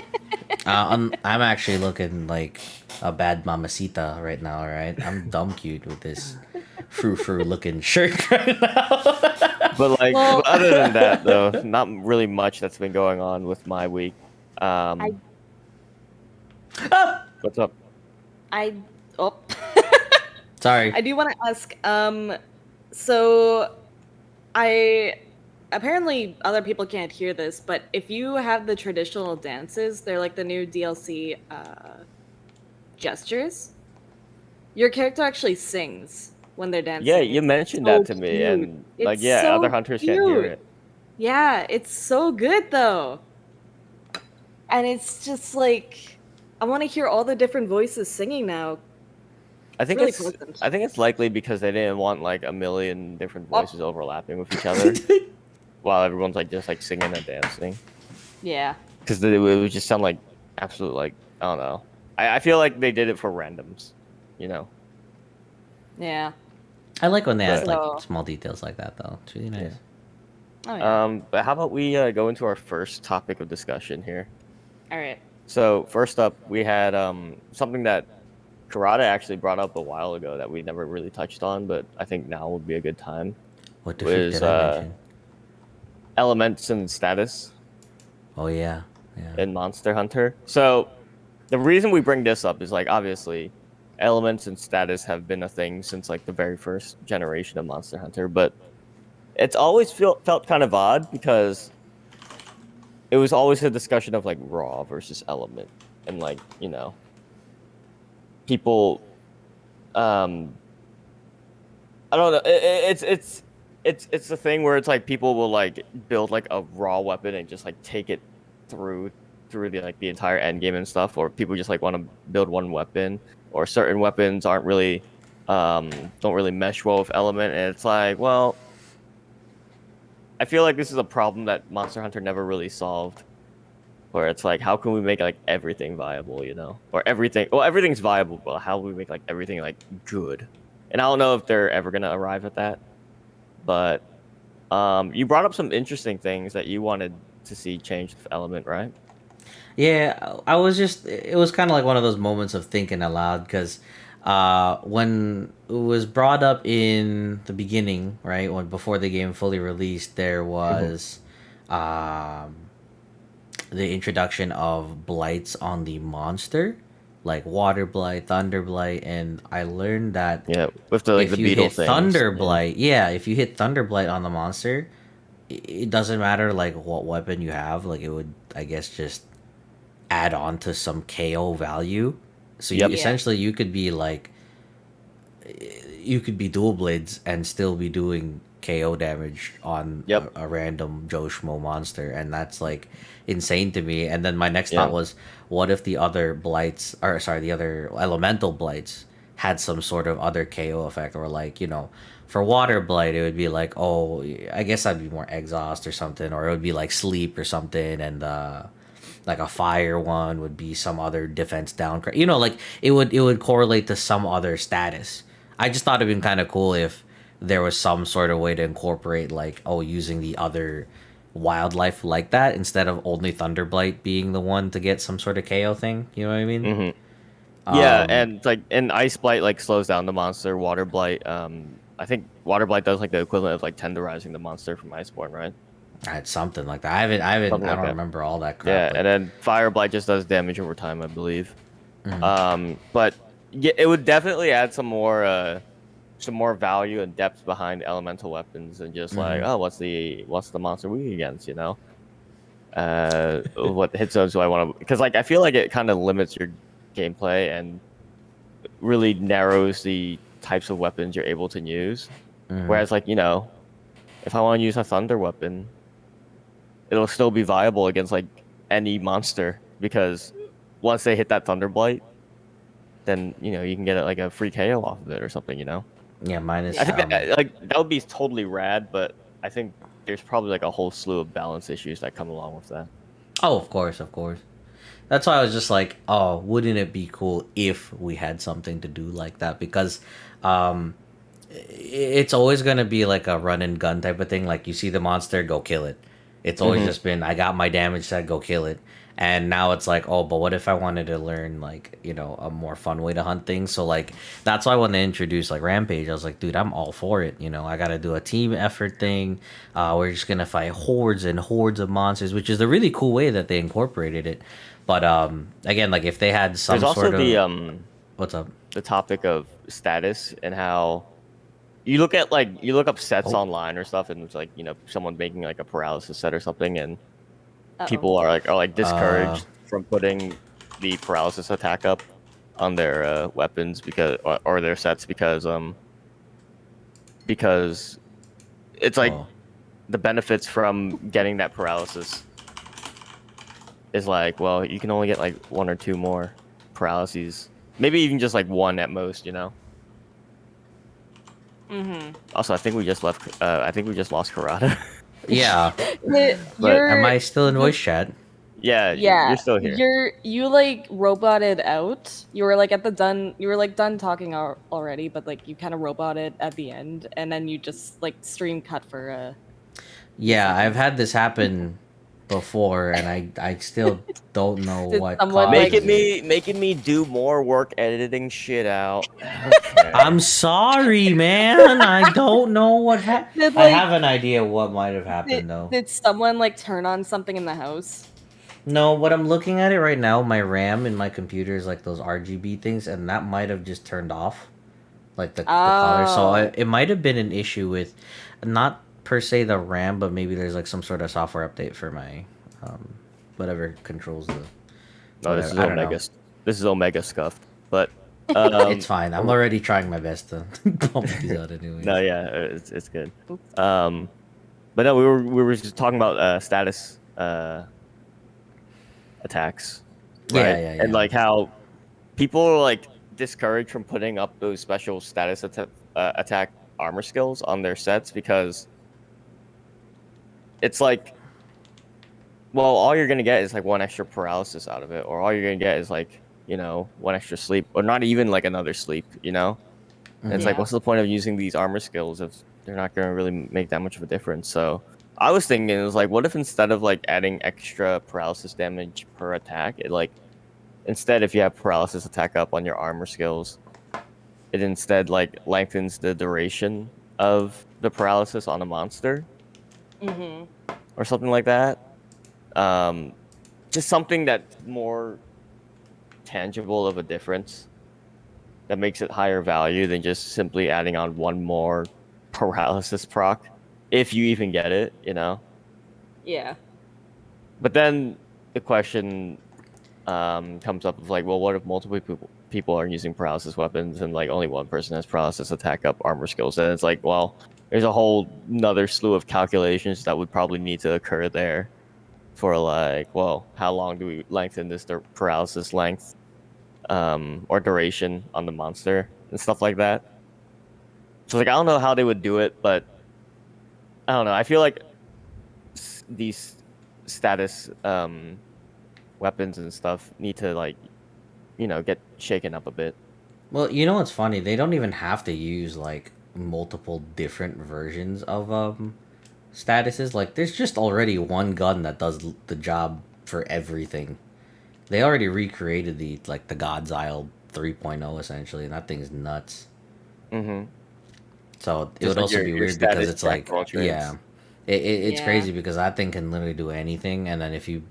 I'm actually looking like a bad mamacita right now, right? I'm dumb cute with this frou-frou looking shirt right now. but like Well- but other than that, though, not really much that's been going on with my week. What's up? I oh. Sorry. I do want to ask. So I apparently other people can't hear this, but if you have the traditional dances, they're like the new DLC gestures. Your character actually sings when they're dancing. Yeah, you It's mentioned so that to me, cute. and like, It's yeah, so other hunters can't hear cute. it. Yeah, it's so good though. And it's just like I want to hear all the different voices singing now. I think really it's pleasant. I think it's likely because they didn't want like a million different voices overlapping with each other, while everyone's like just like singing and dancing. Yeah. Because it would just sound like absolute like I don't know. I feel like they did it for randoms, you know. Yeah. I like when they add So- like small details like that though. It's really nice. Oh yeah. But how about we go into our first topic of discussion here? All right. So first up, we had something that Karada actually brought up a while ago that we never really touched on, but I think now would be a good time. What the freak Was, did I mention? Elements and status Oh yeah. Yeah. in Monster Hunter. So the reason we bring this up is like obviously elements and status have been a thing since like the very first generation of Monster Hunter, but it's always felt kind of odd because it was always a discussion of like raw versus element, and like people I don't know. It's the thing where it's like people will like build like a raw weapon and just like take it through the like the entire end game and stuff, or people just like want to build one weapon, or certain weapons aren't really don't really mesh well with element, and it's like, well, I feel like this is a problem that Monster Hunter never really solved, where it's like, how can we make like everything viable, or everything? Well, everything's viable, but how do we make like everything like good? And I don't know if they're ever gonna arrive at that. But you brought up some interesting things that you wanted to see changed with element, right? Yeah, I was just. It was kind of like one of those moments of thinking aloud because when it was brought up in the beginning, right, when before the game fully released, there Hmm. was um, the introduction of blights on the monster, like water blight, thunder blight, and I learned that Yeah, with the like the if you beetle hit things. thunder Yeah. blight, yeah, if you hit thunder blight on the monster, it doesn't matter like what weapon you have, like it would, I guess, just add on to some KO value. So you Yep. Yeah. essentially you could be like you could be dual blades and still be doing KO damage on Yep. a random Joe Schmo monster, and that's like insane to me. And then my next thought Yeah. was, what if the other blights, or sorry, the other elemental blights had some sort of other KO effect, or like for water blight, it would be like, oh, I guess that'd be more exhaust or something, or it would be like sleep or something, and like a fire one would be some other defense down. Like it would correlate to some other status. I just thought it'd been kind of cool if there was some sort of way to incorporate like using the other wildlife like that instead of only Thunderblight being the one to get some sort of KO thing. You know what I mean? Hmm. Yeah, Um, and like and ice blight like slows down the monster. Water blight, I think water blight does like the equivalent of like tenderizing the monster from Iceborne, right? I had something like that. I Something like don't that. remember all that crap, Yeah, but and then fire blight just does damage over time, I believe. mhm. But yeah, it would definitely add some more value and depth behind elemental weapons and just like, Mhm. oh, what's the monster weak against, you know? What hit zones do I want to? Because like I feel like it kind of limits your gameplay and really narrows the types of weapons you're able to use. Mhm. Whereas like if I want to use a thunder weapon, it'll still be viable against like any monster because once they hit that thunder blight, then you can get like a free KO off of it or something. Yeah, I Yeah. minus think that like that would be totally rad, but I think there's probably like a whole slew of balance issues that come along with that. Oh, of course, of course. That's why I was just like, oh, wouldn't it be cool if we had something to do like that? Because um, it's always going to be like a run and gun type of thing. Like you see the monster, go kill it. It's always Hmm. just been, I got my damage set, go kill it. And now it's like, oh, but what if I wanted to learn like, a more fun way to hunt things? So like that's why when they introduced like Rampage, I was like, dude, I'm all for it. I got to do a team effort thing. We're just gonna fight hordes and hordes of monsters, which is a really cool way that they incorporated it. But again, like if they had There's some also sort of what's up? the topic of status and how you look up sets Oh, online or stuff, and it's like someone making like a paralysis set or something, and Uh-oh. people are uh, discouraged from putting the paralysis attack up on their weapons or their sets because it's like oh, the benefits from getting that paralysis is like, well, you can only get like one or two more paralyses, maybe even just like one at most. Mm-hmm. Also, I think we just left. I think we just lost Karada. yeah. But Am I still in The voice chat? yeah, you're Yeah, still here. you like roboted out. You were like at the done. You were like done talking already, but like you kind of roboted at the end, and then you just like stream cut for a few Yeah, I've seconds. had this happen before, and I still don't know Did what someone like? causes it. Making me do more work editing shit out. Okay. I'm sorry, man. I don't know what happened. Did I have like an idea what might have did, happened though. did someone like turn on something in the house? No, what I'm looking at it right now, my RAM in my computer is like those RGB things, and that might have just turned off, like the color. So Oh, it might have been an issue with, not per se the RAM, but maybe there's like some sort of software update for my, um, whatever controls the No, this whatever. is I don't know. Omega. This is Omega scuffed. But It's fine. I'm already trying my best to pump these out no, anyways. yeah, it's good. oops. Um, but no, we were just talking about status attacks, Yeah, right? yeah, And yeah. like how people are like discouraged from putting up those special attack armor skills on their sets because it's like, well, all you're gonna get is like one extra paralysis out of it, or all you're gonna get is like one extra sleep, or not even like another sleep. And it's Mhm. like, Yeah. what's the point of using these armor skills if they're not gonna really make that much of a difference? So I was thinking it was like, what if instead of like adding extra paralysis damage per attack, it like instead if you have paralysis attack up on your armor skills, it instead like lengthens the duration of the paralysis on a monster Mm-hmm. or something like that. Just something that's more tangible of a difference that makes it higher value than just simply adding on one more paralysis proc, if you even get it, you know. Yeah. But then the question comes up of like, well, what if multiple people are using paralysis weapons and like only one person has paralysis attack up armor skills? And it's like, well, there's a whole another slew of calculations that would probably need to occur there for like, well, how long do we lengthen this paralysis length or duration on the monster and stuff like that. So like, I don't know how they would do it, but I don't know. I feel like these status weapons and stuff need to like, you know, get shaken up a bit. Well, you know what's funny? They don't even have to use like multiple different versions of statuses. Like there's just already one gun that does the job for everything. They already recreated the God's Isle 3.0 essentially, and that thing's nuts. Mm-hmm. So it Just would like also be your weird because status it's jack like, of all trades. yeah, it's Yeah. crazy because that thing can literally do anything, and then if you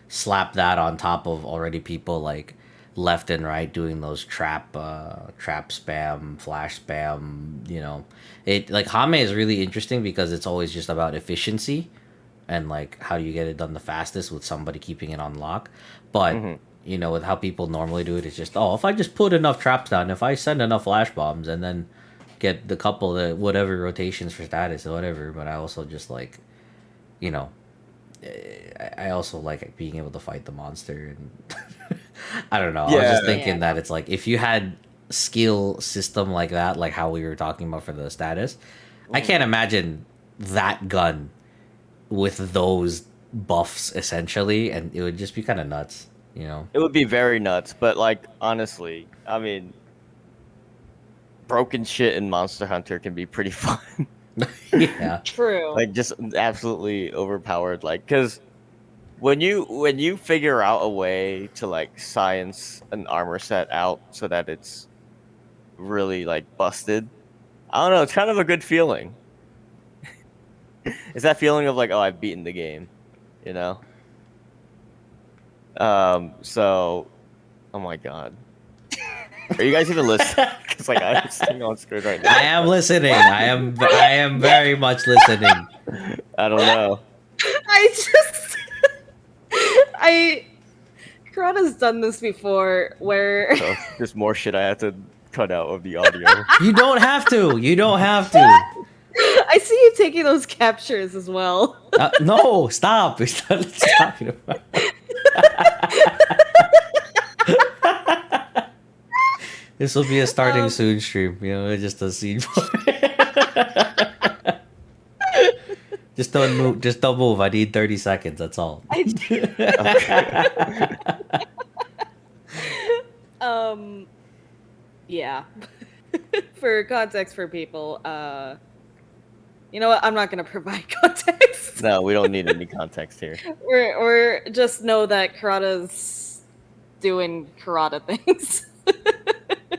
slap that on top of already people like left and right doing those trap spam, flash spam, you know, it like Hame is really interesting because it's always just about efficiency and like how do you get it done the fastest with somebody keeping it on lock, but. Mm-hmm. You know, with how people normally do it, it's just if I just put enough traps down, if I send enough flash bombs, and then get the couple that whatever rotations for status or whatever. But I also just like, you know, I also like being able to fight the monster, and I don't know. I was just Yeah. thinking Yeah. that it's like if you had skill system like that, like how we were talking about for the status, I can't imagine that gun with those buffs essentially, and it would just be kind of nuts, you know. It would be very nuts, but like honestly, I mean, broken shit in Monster Hunter can be pretty fun. Yeah. True. Like just absolutely overpowered. Like, because when you figure out a way to like science an armor set out so that it's really like busted, I don't know. It's kind of a good feeling. It's that feeling of like, oh, I've beaten the game, you know. So, oh my god, are you guys even listening? Because like I'm sitting on screen right now. I am listening. I am very much listening. I don't know. I just Karada's done this before where So there's more shit I have to cut out of the audio. You don't have to. You don't have to. I see you taking those captures as well. No, stop. It's not talking about. This will be a starting soon stream. You know, just a scene. Just don't move. Just don't move. I need 30 seconds. That's all. Yeah. For context for people, you know what? I'm not gonna provide context. No, we don't need any context here. We're just know that Karada's doing Karada things.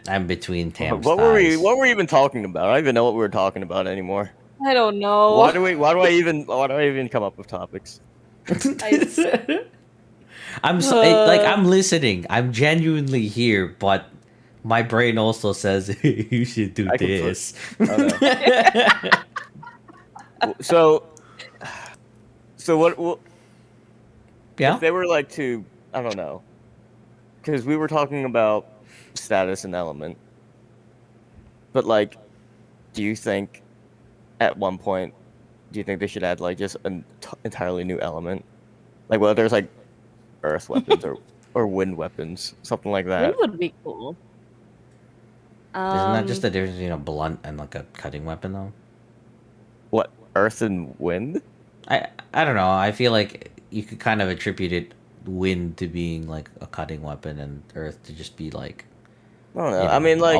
I'm between Tam's What were we? thighs. What were we even talking about? I don't even know what we were talking about anymore. I don't know. Why do I even come up with topics? I'm so I'm listening. I'm genuinely here, but my brain also says you should do I can put- this. So what? Yeah. If they were like to, I don't know, because we were talking about status and element, but like, do you think at one point, do you think they should add like just an entirely new element, like whether there's like earth weapons or wind weapons, something like that? Wind would be cool. Isn't that just the difference between a blunt and like a cutting weapon though? What, earth and wind? I don't know. I feel like you could kind of attribute it wind to being like a cutting weapon and earth to just be like I don't know. you know, I mean, like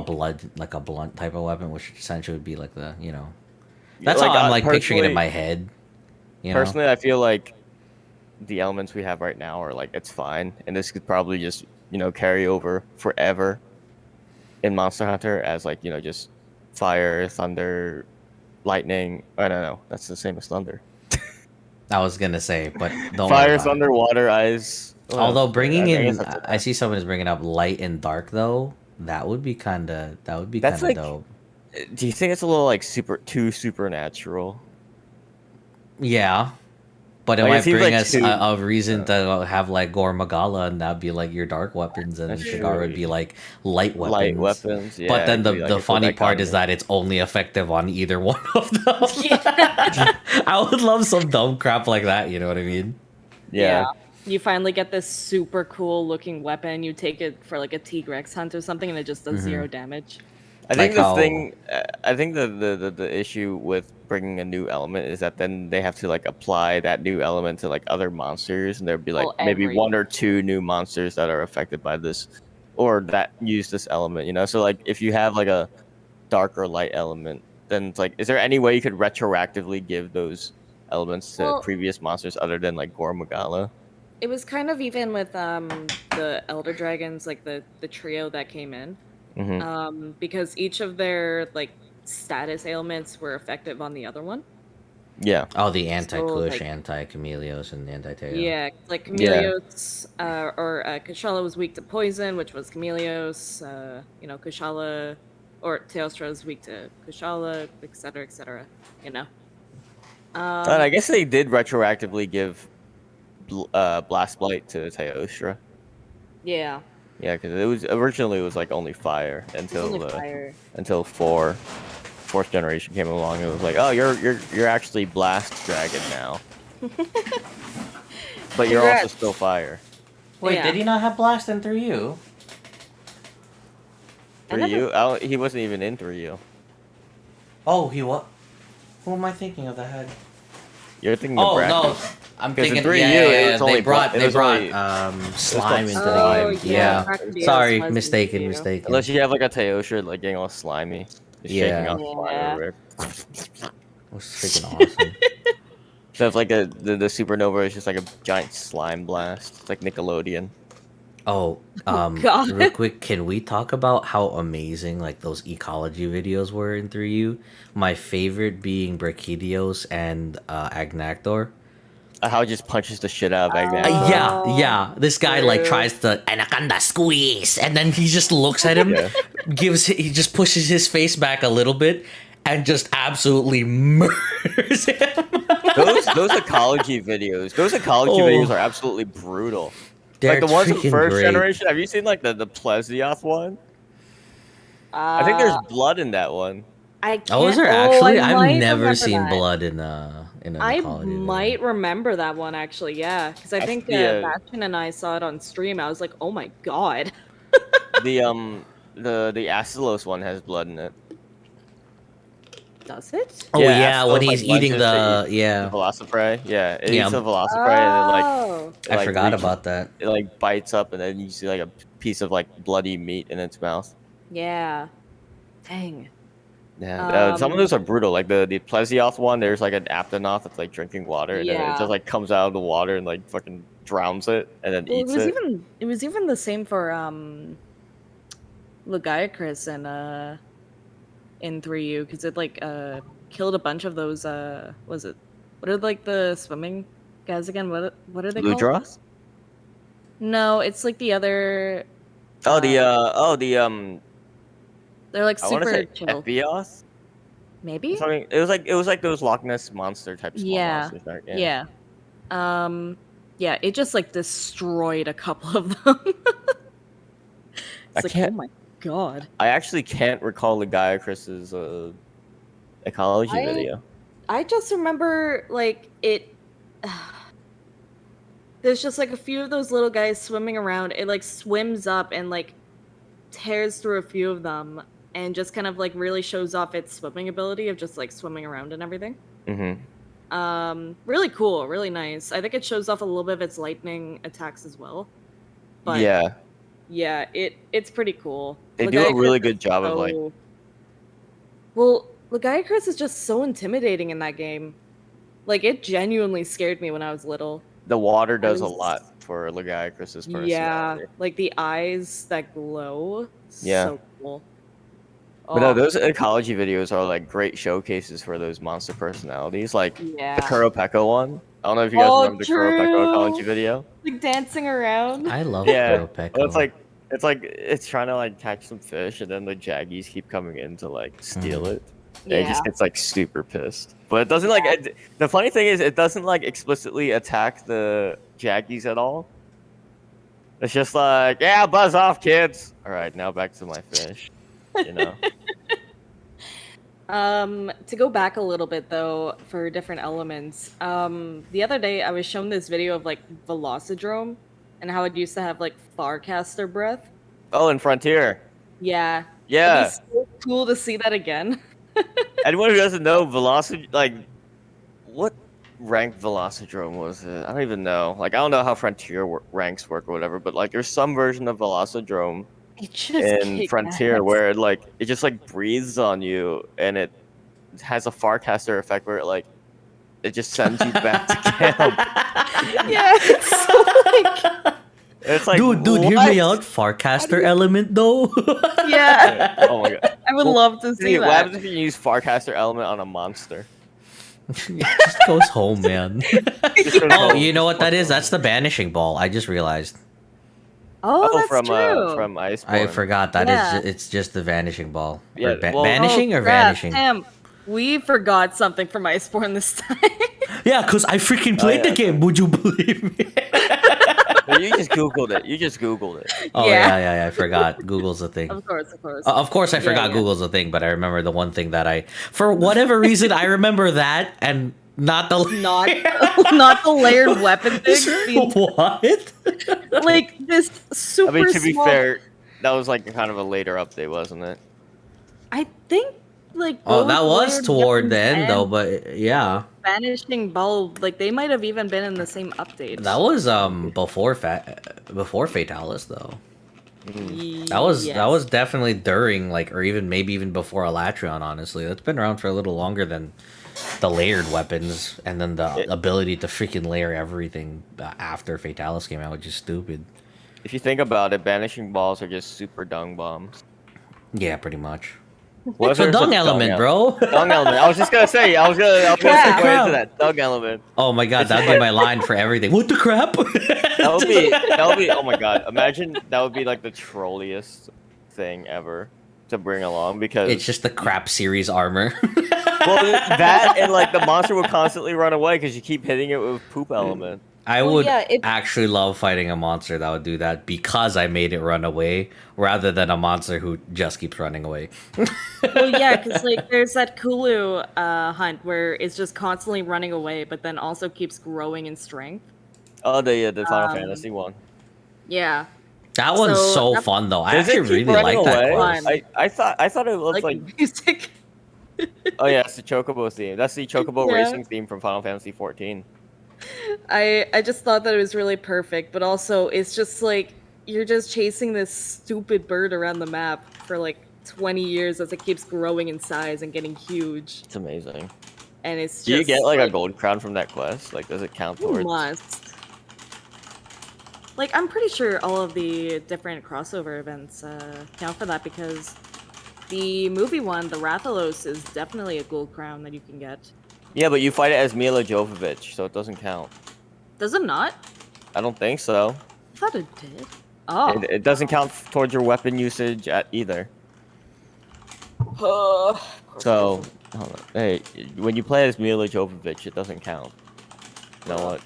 a blunt type of weapon, which essentially would be like the yeah, That's like, how I'm like picturing it in personally- my head. You know? Personally, I feel like the elements we have right now are like it's fine, and this could probably just carry over forever in Monster Hunter as like just fire, thunder, lightning. I don't know. That's the same as thunder. I was gonna say, but don't worry Fire, about it. thunder, water, ice. What Although else? bringing I guess in, that's I it. see someone is bringing up light and dark though. That would be That's kind of like. dope. Do you think it's a little like too supernatural? Yeah, but it Like it might seems bring like us too. a reason to have like Gore Magala, and that'd be like your dark weapons, and That's Shigar would true. be like light Light weapons. weapons, But yeah, it then could be like the a full funny part is dichotomy. that it's only effective on either one of them. Yeah. I would love some dumb crap like that. You know what I mean? Yeah. You finally get this super cool looking weapon. You take it for like a T-Rex hunt or something, and it just does 0 damage. I Like think the how thing, I think the issue with bringing a new element is that then they have to like apply that new element to like other monsters, and there'd be like Well, maybe every one or two new monsters that are affected by this, or that use this element. So like if you have like a dark or light element, then it's like, is there any way you could retroactively give those elements to Well, previous monsters other than like Gore Magala? it was kind of even with the Elder Dragons, like the trio that came in. Because each of their like status ailments were effective on the other one. Yeah. oh the So anti-Kush, like anti-Chameleos, and anti-Teo. yeah, like Yeah. Chameleos, or Kushala was weak to poison, which was Chameleos. Kushala or Teostra was weak to Kushala, etc., etc. You know. And I guess they did retroactively give Blast Blight to Teostra. Yeah, Yeah, because it was originally like only fire until only fire. until fourth generation came along. It was like, oh, you're actually Blast Dragon now, but you're also Congrats. still fire. Wait, Yeah. did he not have blast in 3U? I For never- you, he wasn't even in 3U. Oh, he what? Who am I thinking of that had? You're thinking Oh of no, Bracken. I'm 'Cause in thinking. 3U, Yeah, yeah, it yeah. was They only brought it was only- slime into the slime. game. yeah. Sorry, was mistaken, new. mistaken. Unless you have like a Teostra like getting all slimy, just shaking Yeah. off slime Yeah. everywhere. It was freaking awesome. So it's like the supernova is just like a giant slime blast. It's like Nickelodeon. Oh, God. real quick, can we talk about how amazing like those ecology videos were in 3U? My favorite being Brachydios and Agnactor. How it just punches the shit out of Agnes. Yeah. This guy like True. tries to anaconda squeeze, and then he just looks at him, Yeah. he just pushes his face back a little bit, and just absolutely murders him. Those ecology videos. Those ecology Oh. videos are absolutely brutal. They're Like the ones from freaking first great. generation. Have you seen like the Plesioth one? I think there's blood in that one. I can't. Oh, is there actually? I I've might never remember seen that. blood in an I ecology video. might remember that one actually, yeah, because I That's think the, Bastion and I saw it on stream. I was like, oh my god. The Acilos one has blood in it. Does it? Oh yeah, Acilos, when he's eating lunges to the eat yeah. the Velociprey. Yeah, it Yeah. eats a Velociprey and Oh. it I like forgot reaches- about that. it like bites up and then you see like a piece of like bloody meat in its mouth. Yeah. Dang. Yeah, some of those are brutal. Like the Plesioth one, there's like an Aptonoth that's like drinking water, and then it Yeah. just like comes out of the water and like fucking drowns it, and then Well, eats it. it was even the same for Legiacris in 3U because it like killed a bunch of those was it what are like the swimming guys again? What are they called? Ludroth? No, it's like the other. Oh, They're like I want to super say chill. Epioth. Maybe. Something. It was like those Loch Ness monster type small Yeah. monsters, right? Yeah. Yeah. It just like destroyed a couple of them. I It's like, can't- oh my god. I actually can't recall Legiacris's ecology video. I just remember like it. There's just like a few of those little guys swimming around. It like swims up and like tears through a few of them and just kind of like really shows off its swimming ability of just like swimming around and everything. Mm-hmm. Really cool, really nice. I think it shows off a little bit of its lightning attacks as well. But Yeah, it's pretty cool. they do a really Legiacris good is job of like. Well, Legiacris is just so intimidating in that game. Like it genuinely scared me when I was little. The water does a was- lot for Lagiacrus's personality. Yeah, like the eyes that glow. Yeah. So cool. But no, Oh, those ecology videos are like great showcases for those monster personalities. Like yeah. the Kuropeko one. I don't know if you guys Oh, remember the Kuropeko ecology true. video. Like dancing around. I love Yeah. Kuropeko. Well, it's trying to like catch some fish, and then the jaggies keep coming in to like steal it. And it just gets like super pissed. But it doesn't like the funny thing is it doesn't like explicitly attack the jaggies at all. It's just like, yeah, buzz off, kids. All right, now back to my fish. You know. To go back a little bit though, for different elements. The other day I was shown this video of like Velocidrome and how it used to have like Farcaster breath. Oh, in Frontier. Yeah. Yeah. It'd be so cool to see that again. Anyone who doesn't know like what rank Velocidrome was it? I don't even know. Like I don't know how Frontier ranks work or whatever, but like there's some version of Velocidrome It just in kicked Frontier ass. where it just like breathes on you and it has a Farcaster effect where it just sends you back to camp. Yeah, It's like dude, hear what? me out. Farcaster element though. yeah. Oh my god. I would love to see What that. happens if you use Farcaster element on a monster? It just goes home, man. Oh, you know what that is? That's the banishing ball. I just realized. Oh, that's from true. from Iceborne. I forgot that Yeah. it's just the vanishing ball. Yeah, Or well- banishing or crap, vanishing? Sam, we forgot something from Iceborne this time. Yeah, because I freaking played yeah, the game. Would you believe me? You just googled it. You just googled it. Oh Yeah. yeah. I forgot. Google's a thing. Of course. Of course, I forgot yeah. Google's a thing, but I remember the one thing that for whatever reason, I remember that and not the Not, not the layered weapon thing. what? Like this super. I mean, to be small- fair, that was like kind of a later update, wasn't it? I think like. Oh, both that was layered toward the weapons end though, and but yeah, vanishing ball, like they might have even been in the same update. that was before Fatalis though. That was definitely during like, or even maybe even before Elatrion. Honestly, that's been around for a little longer than the layered weapons, and then the ability to freaking layer everything after Fatalis came out, which is stupid. If you think about it, banishing balls are just super dung bombs. Yeah, pretty much. What if So there's a dung element, bro. Dung element. I was just gonna say. I was gonna Crap. segue into that dung element. Oh my god, that'd be my line for everything. What the crap? That would be. Oh my god! Imagine that would be like the trolliest thing ever to bring along because It's just the crap series armor. well that and like the monster would constantly run away because you keep hitting it with poop element. I Well, would yeah, actually love fighting a monster that would do that because I made it run away rather than a monster who just keeps running away. Well, yeah, because like there's that Kulu hunt where it's just constantly running away, but then also keeps growing in strength. Oh, the Final Fantasy one. Yeah, That one's So, so that- fun though. I Does it actually keep really running like that away? quest. Fun. I thought it looked like like music. oh yeah, it's the Chocobo theme. That's the Chocobo Yeah. racing theme from Final Fantasy 14. I just thought that it was really perfect, but also it's just like you're just chasing this stupid bird around the map for like 20 years as it keeps growing in size and getting huge, It's amazing. and it's just Do you get like a gold crown from that quest? Like, does it count You towards? must. Like, I'm pretty sure all of the different crossover events count for that because the movie one, the Rathalos, is definitely a gold crown that you can get. Yeah, but you fight it as Mila Jovovich, so it doesn't count. Does it not? I don't think so. I thought it did. Oh. It doesn't count towards your weapon usage either. So, hold on. Hey, when you play as Mila Jovovich, it doesn't count. You know what?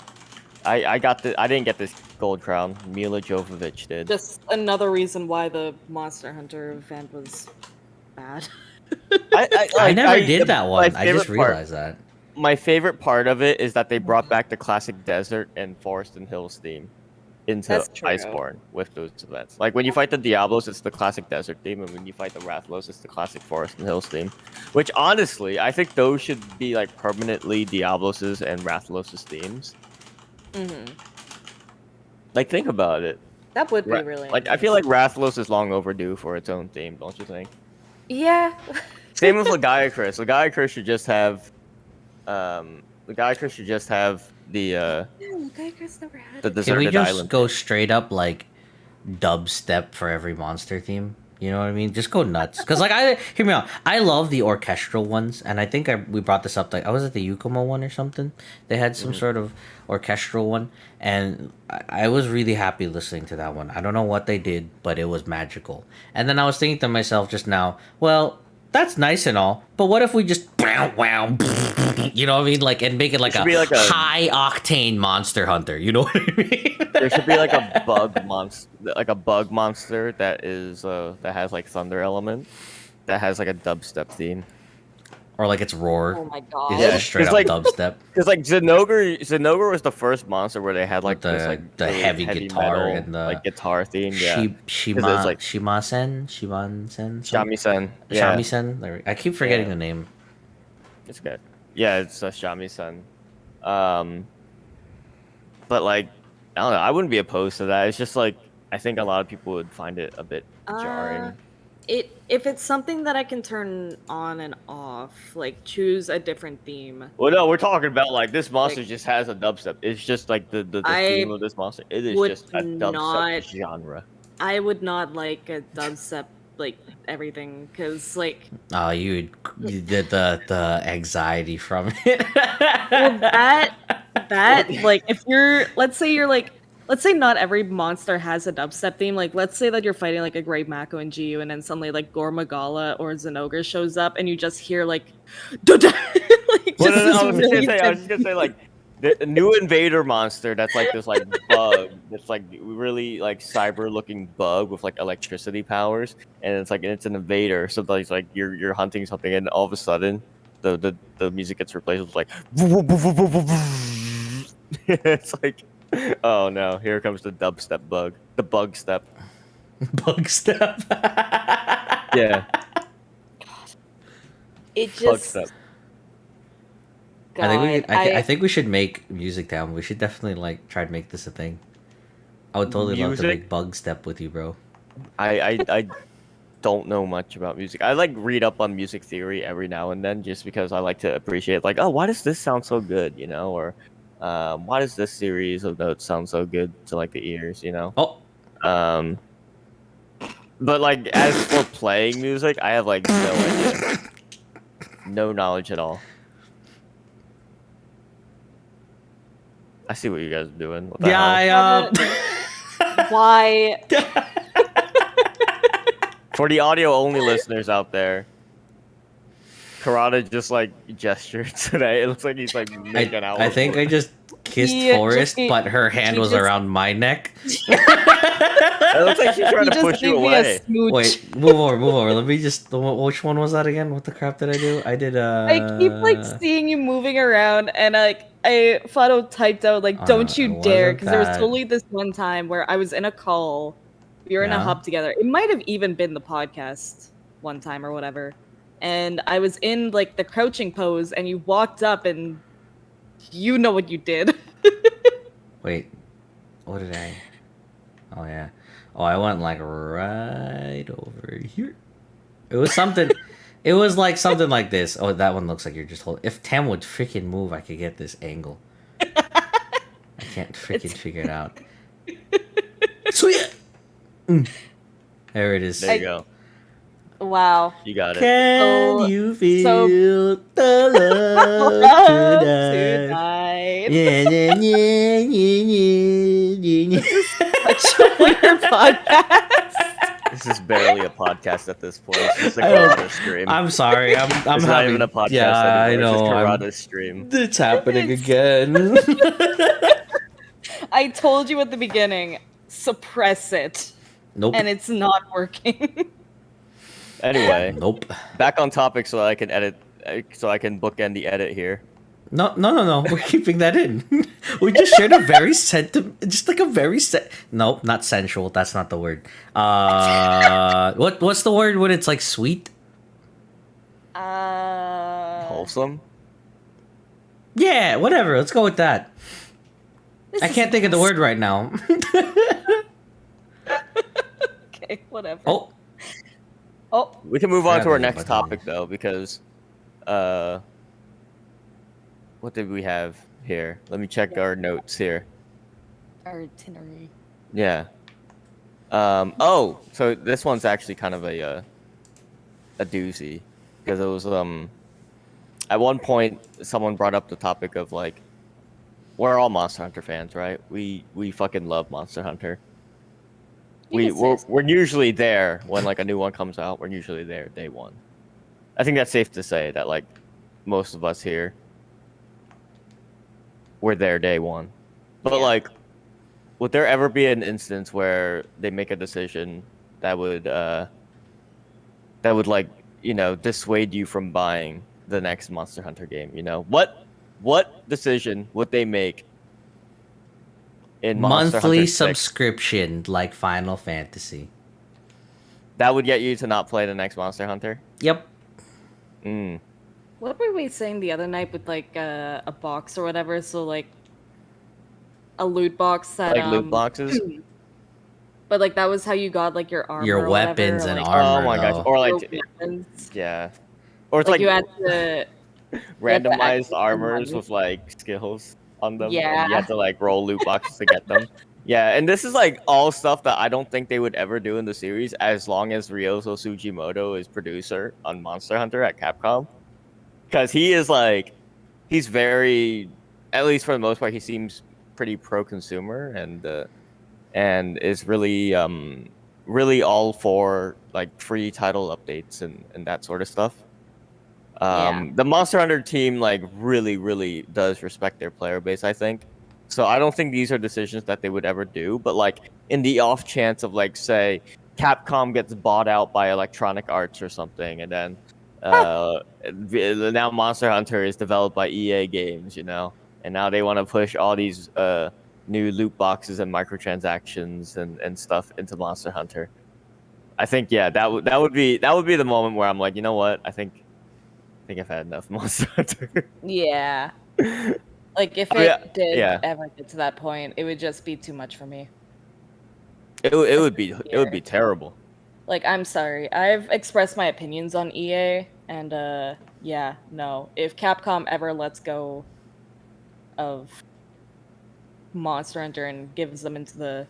I didn't get this gold crown. Mila Jovovich did. Just another reason why the Monster Hunter event was bad. I never did that my one. I just favorite part- realized that. My favorite part of it is that they brought back the classic desert and forest and hills theme into That's true. Iceborne with those events. Like when you fight the Diablos, it's the classic desert theme, and when you fight the Rathalos, it's the classic forest and hills theme. Which honestly, I think those should be like permanently Diablos's and Rathalos's themes. Mm-hmm. Like think about it. That would be really Like I feel like Rathalos is long overdue for its own theme, don't you think? Yeah. Same with Lagiacrus. Lagiacrus should just have The Geiger should just have the Yeah, Geiger's never had the it. Can we deserted just island. go straight up like dubstep for every monster theme? You know what I mean? Just go nuts. Cause like hear me out. I love the orchestral ones, and I think we brought this up. Like I was at the Yukomo one or something. They had some sort of orchestral one, and I was really happy listening to that one. I don't know what they did, but it was magical. And then I was thinking to myself just now, well, that's nice and all, but what if we just wow, you know what I mean? Like, and make it like It a should be like a- high octane monster hunter. You know what I mean? There should be like a bug monster that is that has like thunder element, that has like a dubstep theme. Or like its roar. Oh my It's god. Yeah, just straight it's up like- dubstep. Because like Zenogre was the first monster where they had like With this the- like the really heavy guitar metal, and the- like guitar theme. Yeah, Shima, like- Shimasen, Shimansen, Shamisen. Yeah, Shamisen. I keep forgetting Yeah. the name. it's good. Yeah, it's a Shamisen. But like, I don't know. I wouldn't be opposed to that. It's just like I think a lot of people would find it a bit jarring. If it's something that I can turn on and off, like choose a different theme. Well, no, we're talking about like this monster Like- just has a dubstep. It's just like the I theme of this monster. It is would just a dubstep not- genre. I would not like a dubstep like everything because like Oh, you did the anxiety from it. well, that like if you're let's say not every monster has a dubstep theme. Like let's say that you're fighting like a Great Mako and Giyu, and then suddenly like Gormagala or Zenogre shows up, and you just hear like, like Well, no, this I was really just gonna say like the new invader monster that's like this like bug that's like really like cyber looking bug with like electricity powers, and it's an invader. So like you're hunting something, and all of a sudden the music gets replaced with like it's like, oh no, here comes the dubstep bug, the bug step. Bug step. Yeah, it bug just. step. I think we should make music down. We should definitely like try to make this a thing. I would totally love to Music? make bug step with you, bro. I don't know much about music. I like read up on music theory every now and then just because I like to appreciate like, oh, why does this sound so good, you know, or why does this series of notes sound so good to like the ears, you know? Oh, But like as for playing music, I have like no idea. No knowledge at all. I see what you guys are doing. What the hell? Why? For the audio only listeners out there, Karada just like gestured today. It looks like he's like making out. I with think her. I just kissed He Forrest, just- but her hand he was just- around my neck. It looks like she's trying He to just push gave you me a away. smooch. Wait, move over. Let me just. Which one was that again? What the crap did I do? I did. I keep like seeing you moving around, and like I Fado typed out like, "Don't it you dare!" wasn't Because there was that. totally this one time where I was in a call, we were in a Yeah. hub together. It might have even been the podcast one time or whatever, and I was in like the crouching pose, and you walked up, and you know what you did. Wait, what did I? Oh yeah. Oh, I went like right over here. It was something. It was like something like this. Oh, that one looks like you're just holding. If Tam would freaking move, I could get this angle. I can't freaking figure it out. Sweet. There it is. There you go. Wow. You got it. Can So- you feel the love tonight? Tonight. Yeah, yeah, yeah, yeah, yeah, yeah. Such a weird podcast. This is barely a podcast at this point. It's just a I don't- Karada stream. I'm sorry. I'm it's having, not even a podcast Yeah, anymore. I know. It's just I'm- Karada's stream. It's happening again. I told you at the beginning, suppress it, Nope. and it's not working. Anyway, Nope. back on topic so I can edit, so I can bookend the edit here. No. We're keeping that in. We just shared a very just like a very Nope, not sensual. That's not the word. What's the word when it's like sweet? Wholesome. Yeah, whatever. Let's go with that. I can't think of the word right now. Okay, whatever. Oh, Oh, We can move on Yeah, to our leave next my phone. topic though, because what did we have here? Let me check our notes here. Our itinerary. Yeah. Oh, so this one's actually kind of a doozy because it was at one point someone brought up the topic of like we're all Monster Hunter fans, right? We fucking love Monster Hunter. We're usually there when like a new one comes out. We're usually there day one. I think that's safe to say that like most of us here were there day one. But like, would there ever be an instance where they make a decision that would like, you know, dissuade you from buying the next Monster Hunter game? You know, what decision would they make in Monster Monthly Hunter 6 subscription like Final Fantasy. that would get you to not play the next Monster Hunter? Yep. What were we saying the other night with like a box or whatever? So like a loot box that Like loot boxes? But like that was how you got like your armor, Your or whatever, weapons or, and like, armor. Oh my gosh! though. Or like, your weapons. yeah, or it's Like like you had to randomized access the armors money. with like skills on them, and Yeah. you have to like roll loot boxes to get them. Yeah, and this is like all stuff that I don't think they would ever do in the series as long as Ryozo Tsujimoto is producer on Monster Hunter at Capcom, because he is like, he's very, at least for the most part, he seems pretty pro-consumer and is really really all for like free title updates and that sort of stuff. The Monster Hunter team like really does respect their player base, I think. So I don't think these are decisions that they would ever do, but like in the off chance of like say Capcom gets bought out by Electronic Arts or something, and then now Monster Hunter is developed by EA Games, you know, and now they want to push all these new loot boxes and microtransactions and stuff into Monster Hunter. I think that would be the moment where I'm like, you know what, I think I've had enough Monster Hunter. Yeah. Like if it did ever get to that point, it would just be too much for me. It would be terrible. Like, I'm sorry. I've expressed my opinions on EA, and no. If Capcom ever lets go of Monster Hunter and gives them into the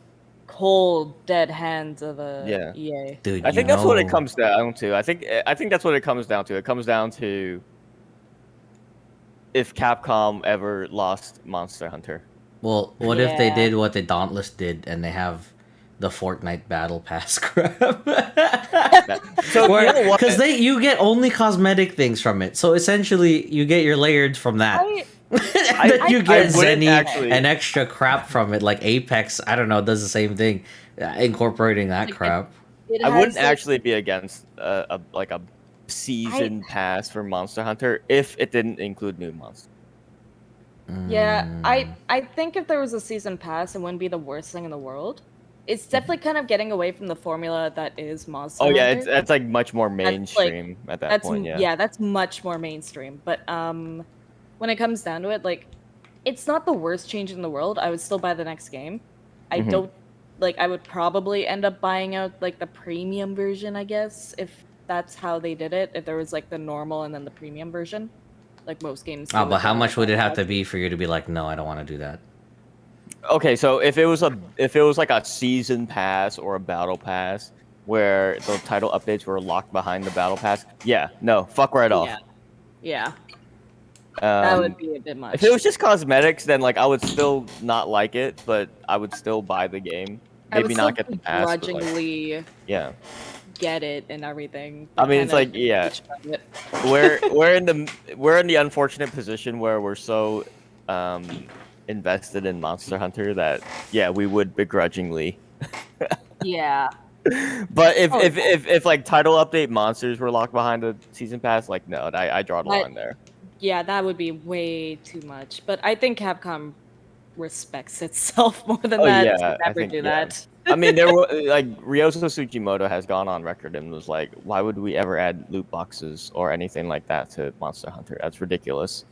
cold, dead hands of EA. Dude, I think that's what it comes down to. I think that's what it comes down to. It comes down to if Capcom ever lost Monster Hunter. Well, what if they did what the Dauntless did and they have the Fortnite Battle Pass crap? So because you get only cosmetic things from it. So essentially, you get your layered from that. Then you get Zenny and extra crap from it, like Apex. I don't know, does the same thing, incorporating that crap. I wouldn't actually be against a season pass for Monster Hunter if it didn't include new monsters. Yeah, I think if there was a season pass, it wouldn't be the worst thing in the world. It's definitely kind of getting away from the formula that is Monster Hunter. Oh yeah, it's like much more mainstream at that point. Yeah, that's much more mainstream. But when it comes down to it, like, it's not the worst change in the world. I would still buy the next game. I don't like. I would probably end up buying out like the premium version, I guess, if that's how they did it. If there was like the normal and then the premium version, like most games. Oh, but how much would it have to be for you to be like, no, I don't want to do that? Okay, so if it was like a season pass or a battle pass where the title updates were locked behind the battle pass, fuck right off. Yeah. That would be a bit much. If it was just cosmetics, then like I would still not like it, but I would still buy the game. Maybe not get the pass. Grudgingly, yeah, get it and everything. I mean, it's like we're in the unfortunate position where we're so invested in Monster Hunter that we would begrudgingly. Yeah. But if like title update monsters were locked behind the season pass, like no, I draw the line there. Yeah, that would be way too much. But I think Capcom respects itself more than that. Yeah, never do that. I mean, there were like Ryozo Tsujimoto has gone on record and was like, "Why would we ever add loot boxes or anything like that to Monster Hunter? That's ridiculous."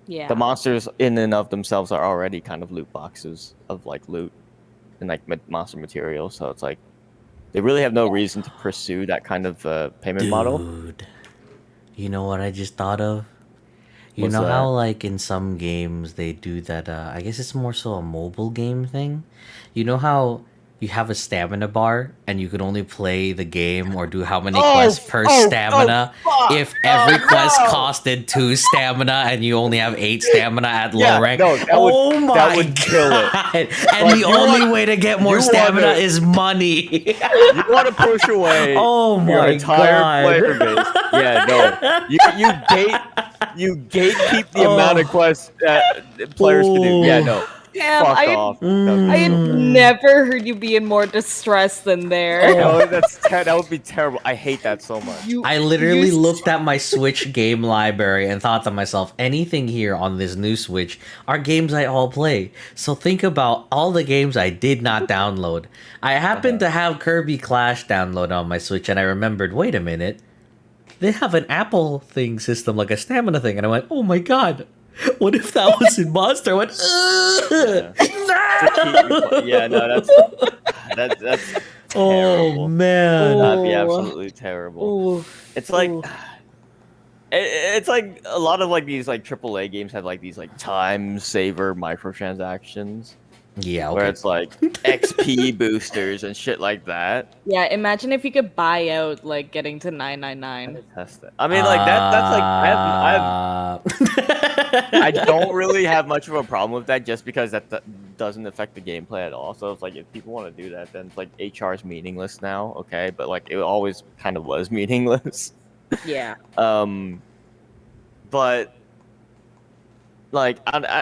Yeah. The monsters in and of themselves are already kind of loot boxes of like loot and like monster material, so it's like they really have no reason to pursue that kind of payment model. Dude, you know what I just thought of? You What's know how that? like in some games they do that I guess it's more so a mobile game thing. You know how you have a stamina bar and you can only play the game or do how many quests per stamina Fuck! if every quest No! costed 2 stamina and you only have 8 stamina at low Yeah, rank. no, that Oh my would kill it. god. And Like, the you only want- way to get more you stamina wanna- is money. You want to push away Oh your my entire god. player base. Yeah, no. You gatekeep the amount of quests that players can do. Yeah, no. Damn, Fuck I had, off. I had never heard you be in more distress than there. No, that would be terrible. I hate that so much. I literally looked at my Switch game library and thought to myself, anything here on this new Switch are games I all play. So think about all the games I did not download. I happened to have Kirby Clash download on my Switch, and I remembered, wait a minute, they have an Apple thing system, like a stamina thing. And I went, oh my god, what if that was in Monster? I went, no! Yeah, no, that's Oh terrible. man. That'd be absolutely terrible. Ooh. It's like Ooh. it's like a lot of like these like AAA games have like these like time saver microtransactions Yeah, where okay. it's like XP boosters and shit like that. Yeah, imagine if you could buy out like getting to 999. Test it. I mean, like that's like I don't really have much of a problem with that just because that doesn't affect the gameplay at all. So it's like if people want to do that, then it's like HR is meaningless now, okay? But like it always kind of was meaningless. Yeah. But like,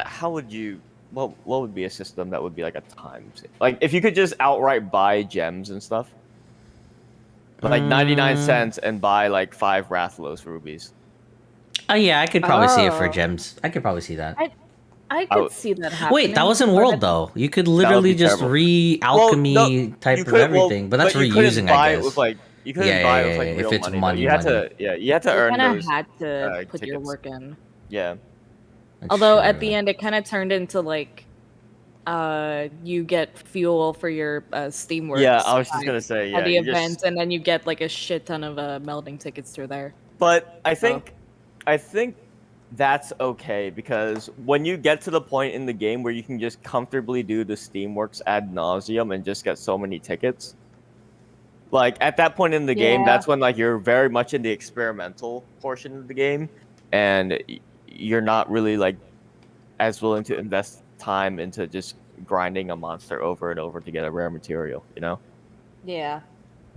how would you? What would be a system that would be like a time save? Like if you could just outright buy gems and stuff, like 99 cents and buy like 5 Rathlos rubies. Oh yeah, I could probably see it for Oh. gems. I could probably see that. I could see that happening. Wait, that was in but World I- though. You could literally be just terrible. re-alchemy no, type you of could- everything, but that's you couldn't reusing, buy I it guess. with like you couldn't Yeah, buy yeah, it with like yeah, real if it's money. money, You had money. to, you had to You earn kind of those. had to put your tickets. work in. Yeah, That's Although at true. the end, it kind of turned into like, you get fuel for your Steamworks. yeah. I was just gonna say, yeah. at the you event, just- and then you get like a shit ton of melding tickets through there. But I think that's okay because when you get to the point in the game where you can just comfortably do the Steamworks ad nauseum and just get so many tickets, like at that point in the game, Yeah. that's when like you're very much in the experimental portion of the game, and you're not really like as willing to invest time into just grinding a monster over and over to get a rare material, you know? Yeah.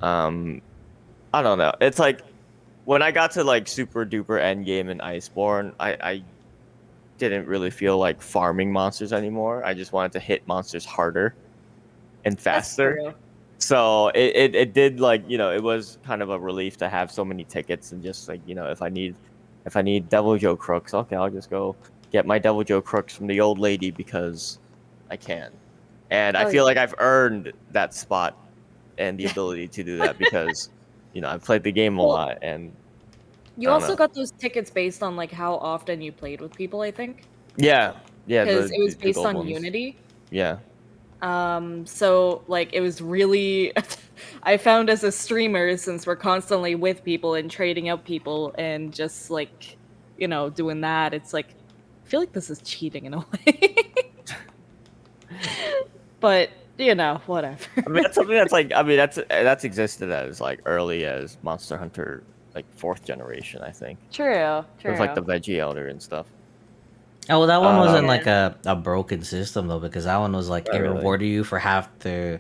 I don't know. It's like when I got to like super duper endgame in Iceborne, I didn't really feel like farming monsters anymore. I just wanted to hit monsters harder and faster. That's true. So it did like, you know, it was kind of a relief to have so many tickets and just like, you know, if I need Devil Joe Crooks, okay, I'll just go get my Devil Joe Crooks from the old lady because I can. And I feel like I've earned that spot and the ability to do that because, you know, I've played the game a lot and You I don't also know. got those tickets based on like how often you played with people, I think. yeah. Because it was the based gold on ones. Unity. Yeah. So like it was really I found as a streamer, since we're constantly with people and trading out people and just like, you know, doing that, it's like I feel like this is cheating in a way. But, you know, whatever. I mean, that's something that's like, I mean, that's existed as like early as Monster Hunter, like 4th generation, I think. True. With like the Veggie Elder and stuff. Oh, well, that one wasn't Yeah. like a broken system though, because that one was like it really. rewarded you for after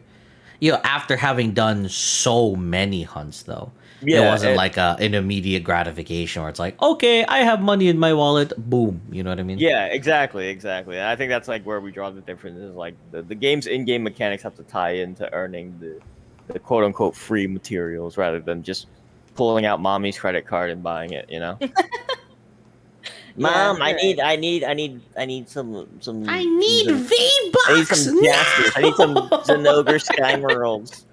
having done so many hunts though. It wasn't like an immediate gratification where it's like, okay, I have money in my wallet, boom. You know what I mean? Yeah, exactly. And I think that's like where we draw the difference is like the game's in-game mechanics have to tie into earning the quote unquote free materials rather than just pulling out mommy's credit card and buying it, you know? Mom, I need some I need some- V-Bucks. I need some Jaspers. I need some Zenogre Skymeralds.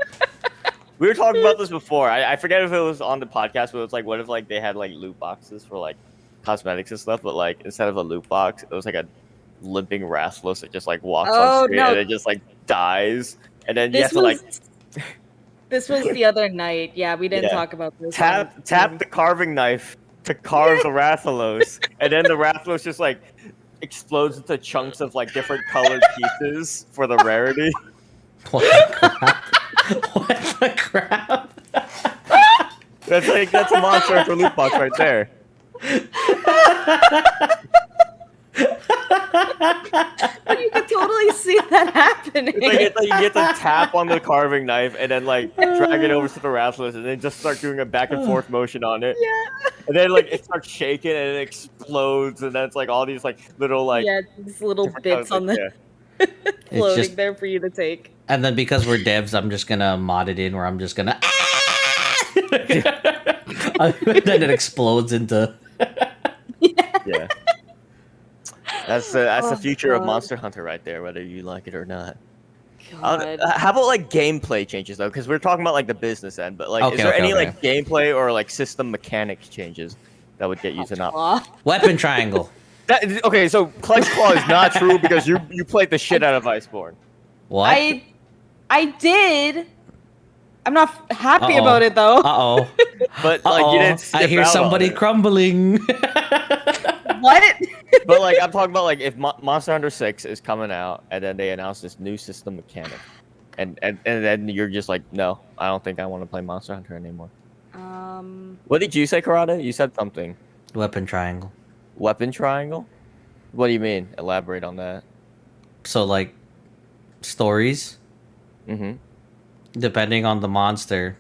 We were talking about this before. I forget if it was on the podcast, but it was like, what if like they had like loot boxes for like cosmetics and stuff, but like instead of a loot box, it was like a limping Rastless that just like walks on screen and it just like dies, and then you have to like This was the other night. Yeah, we didn't Yeah. talk about this. tap the carving knife to carve the Rathalos, and then the Rathalos just like explodes into chunks of like different colored pieces for the rarity. What the crap? What the crap? That's a Monster Hunter loot box right there. But you can totally see that happening. It's like you get to tap on the carving knife and then like drag it over to the Rathalos and then just start doing a back and forth motion on it. Yeah. And then like it starts shaking and it explodes and then it's like all these like little like these little different bits colors, on the floating just- there for you to take. And then because we're devs, I'm just gonna mod it in where I'm just gonna and then it explodes into Yeah. That's the Oh, future of God. Monster Hunter right there, whether you like it or not. God. How about like gameplay changes though? Because we're talking about like the business end, but like, Okay, is there okay, any okay. like gameplay or like system mechanics changes that would get you to not? Claw. weapon triangle. Okay, so Clutch Claw is not true because you played the shit out of Iceborne. What? I did. I'm not happy Uh-oh. about it though. Uh-oh. But like you didn't. I skip hear out on somebody it. crumbling. What? But like I'm talking about like if Monster Hunter 6 is coming out and then they announce this new system mechanic, and then you're just like, no, I don't think I want to play Monster Hunter anymore. What did you say, Karada? You said something. Weapon triangle. Weapon triangle? What do you mean? Elaborate on that. So like stories, Mm-hmm. depending on the monster.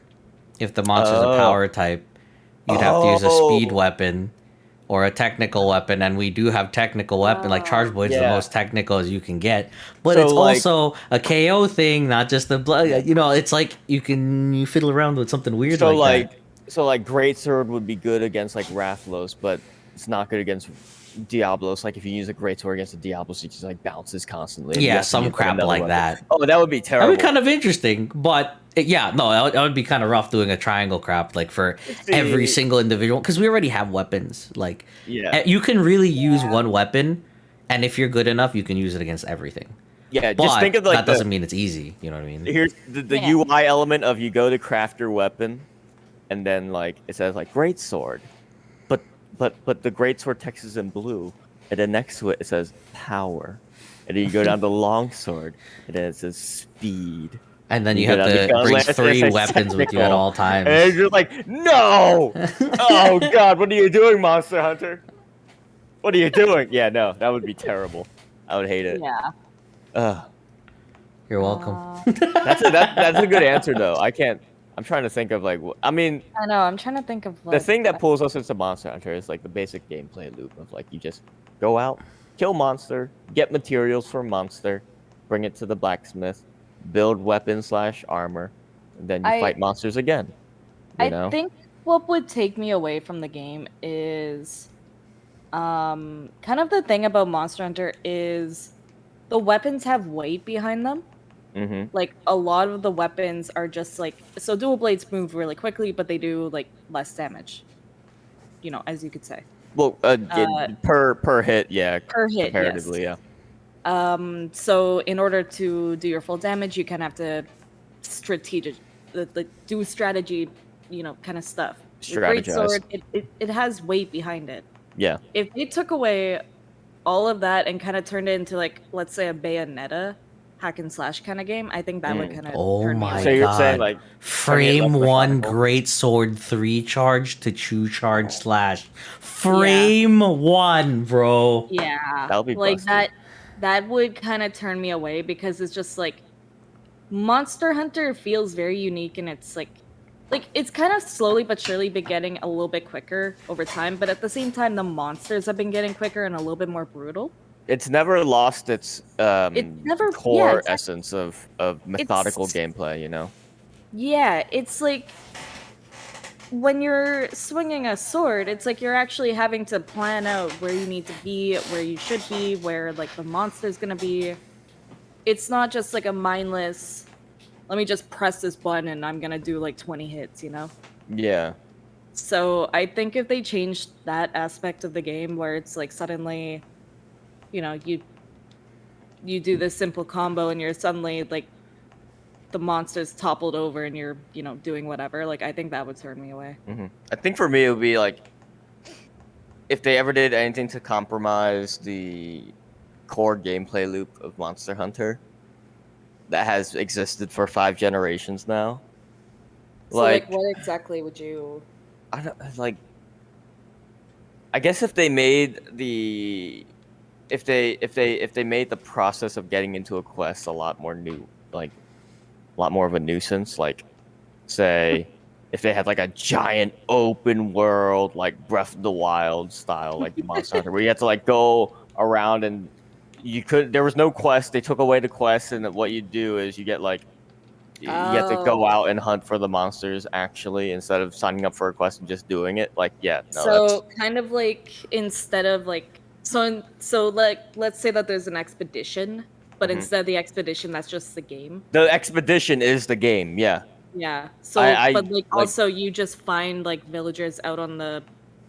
If the monster's a Oh. power type, you'd have to use a speed Oh. weapon or a technical weapon, and we do have technical weapon like Charge Blade's the Yeah. most technical as you can get. But So, it's like- also a KO thing, not just the blood. You know, it's like you fiddle around with something weird So like that. Greatsword would be good against like Rathalos, but it's not good against Diablos. Like if you use a Greatsword against a Diablos, it just like bounces constantly. and you Yeah, have to some use crap another like weapon. that. Oh, that would be terrible. That would be kind of interesting, but that would be kind of rough doing a triangle crap like for every See- single individual because we already have weapons. Like, Yeah. you can really use one weapon, and if you're good enough, you can use it against everything. Yeah, But just think of like that doesn't mean it's easy. You know what I mean? here's the Yeah. UI element of you go to craft your weapon, and then like it says like Greatsword, but the Greatsword text is in blue, and then next to it says power, and then you go down to Longsword, and then it says speed. And then you go have down to Gunlance, bring and it 3 says weapons with you at technical. all times. And you're like, no! Oh god, what are you doing, Monster Hunter? What are you doing? Yeah, no, that would be terrible. I would hate it. Yeah. Ugh. You're welcome. That's a good answer though. I'm trying to think of like I mean I know. I'm trying to think of the like, thing that pulls us into Monster Hunter is like the basic gameplay loop of like you just go out, kill monster, get materials for monster, bring it to the blacksmith, build weapon/armor, and then you I- fight monsters again. You know? I think what would take me away from the game is kind of the thing about Monster Hunter is the weapons have weight behind them. Mm-hmm. Like a lot of the weapons are just like so dual blades move really quickly, but they do like less damage. You know, as you could say. Well, per hit, yeah. Per hit, comparatively, yes. yeah. So in order to do your full damage, you kind of have to do strategy, kind of stuff. The Strategize. Greatsword, it has weight behind it. Yeah. If they took away all of that and kind of turned it into like, let's say, a Bayonetta hack and slash kind of game, I think that would kind of Oh turn me my off. So you're saying God. like Frame less 1 mechanical. great sword 3 charge to 2 charge slash. Frame 1, bro. Yeah, That would be like busted. that would kind of turn me away because it's just like Monster Hunter feels very unique and it's like it's kind of slowly but surely been getting a little bit quicker over time, but at the same time the monsters have been getting quicker and a little bit more brutal. it's never lost its never- core yeah, exactly. essence of methodical gameplay, you know? Yeah, it's like when you're swinging a sword, it's like you're actually having to plan out where you need to be, where you should be, where like the monster's gonna be. It's not just like a mindless, let me just press this button and I'm gonna do like 20 hits, you know? Yeah. So I think if they changed that aspect of the game where it's like suddenly, you do this simple combo and you're suddenly like the monster's toppled over and you're, doing whatever, like I think that would turn me away. I think for me it would be like if they ever did anything to compromise the core gameplay loop of Monster Hunter that has existed for 5 generations now. So, like, what exactly would you? I don't like. I guess if they made the, if they made the process of getting into a quest a lot more a lot more of a nuisance. Like, say, if they had like a giant open world, like Breath of the Wild style, like Monster Hunter, where you had to like go around and there was no quest. They took away the quest, and what you do is you get like you have to go out and hunt for the monsters actually, instead of signing up for a quest and just doing it. Like, yeah, no, so kind of like instead of like so like let's say that there's an expedition, but instead of the expedition, that's just the game. The expedition is the game, yeah. Yeah. So, but like also you just find like villagers out on the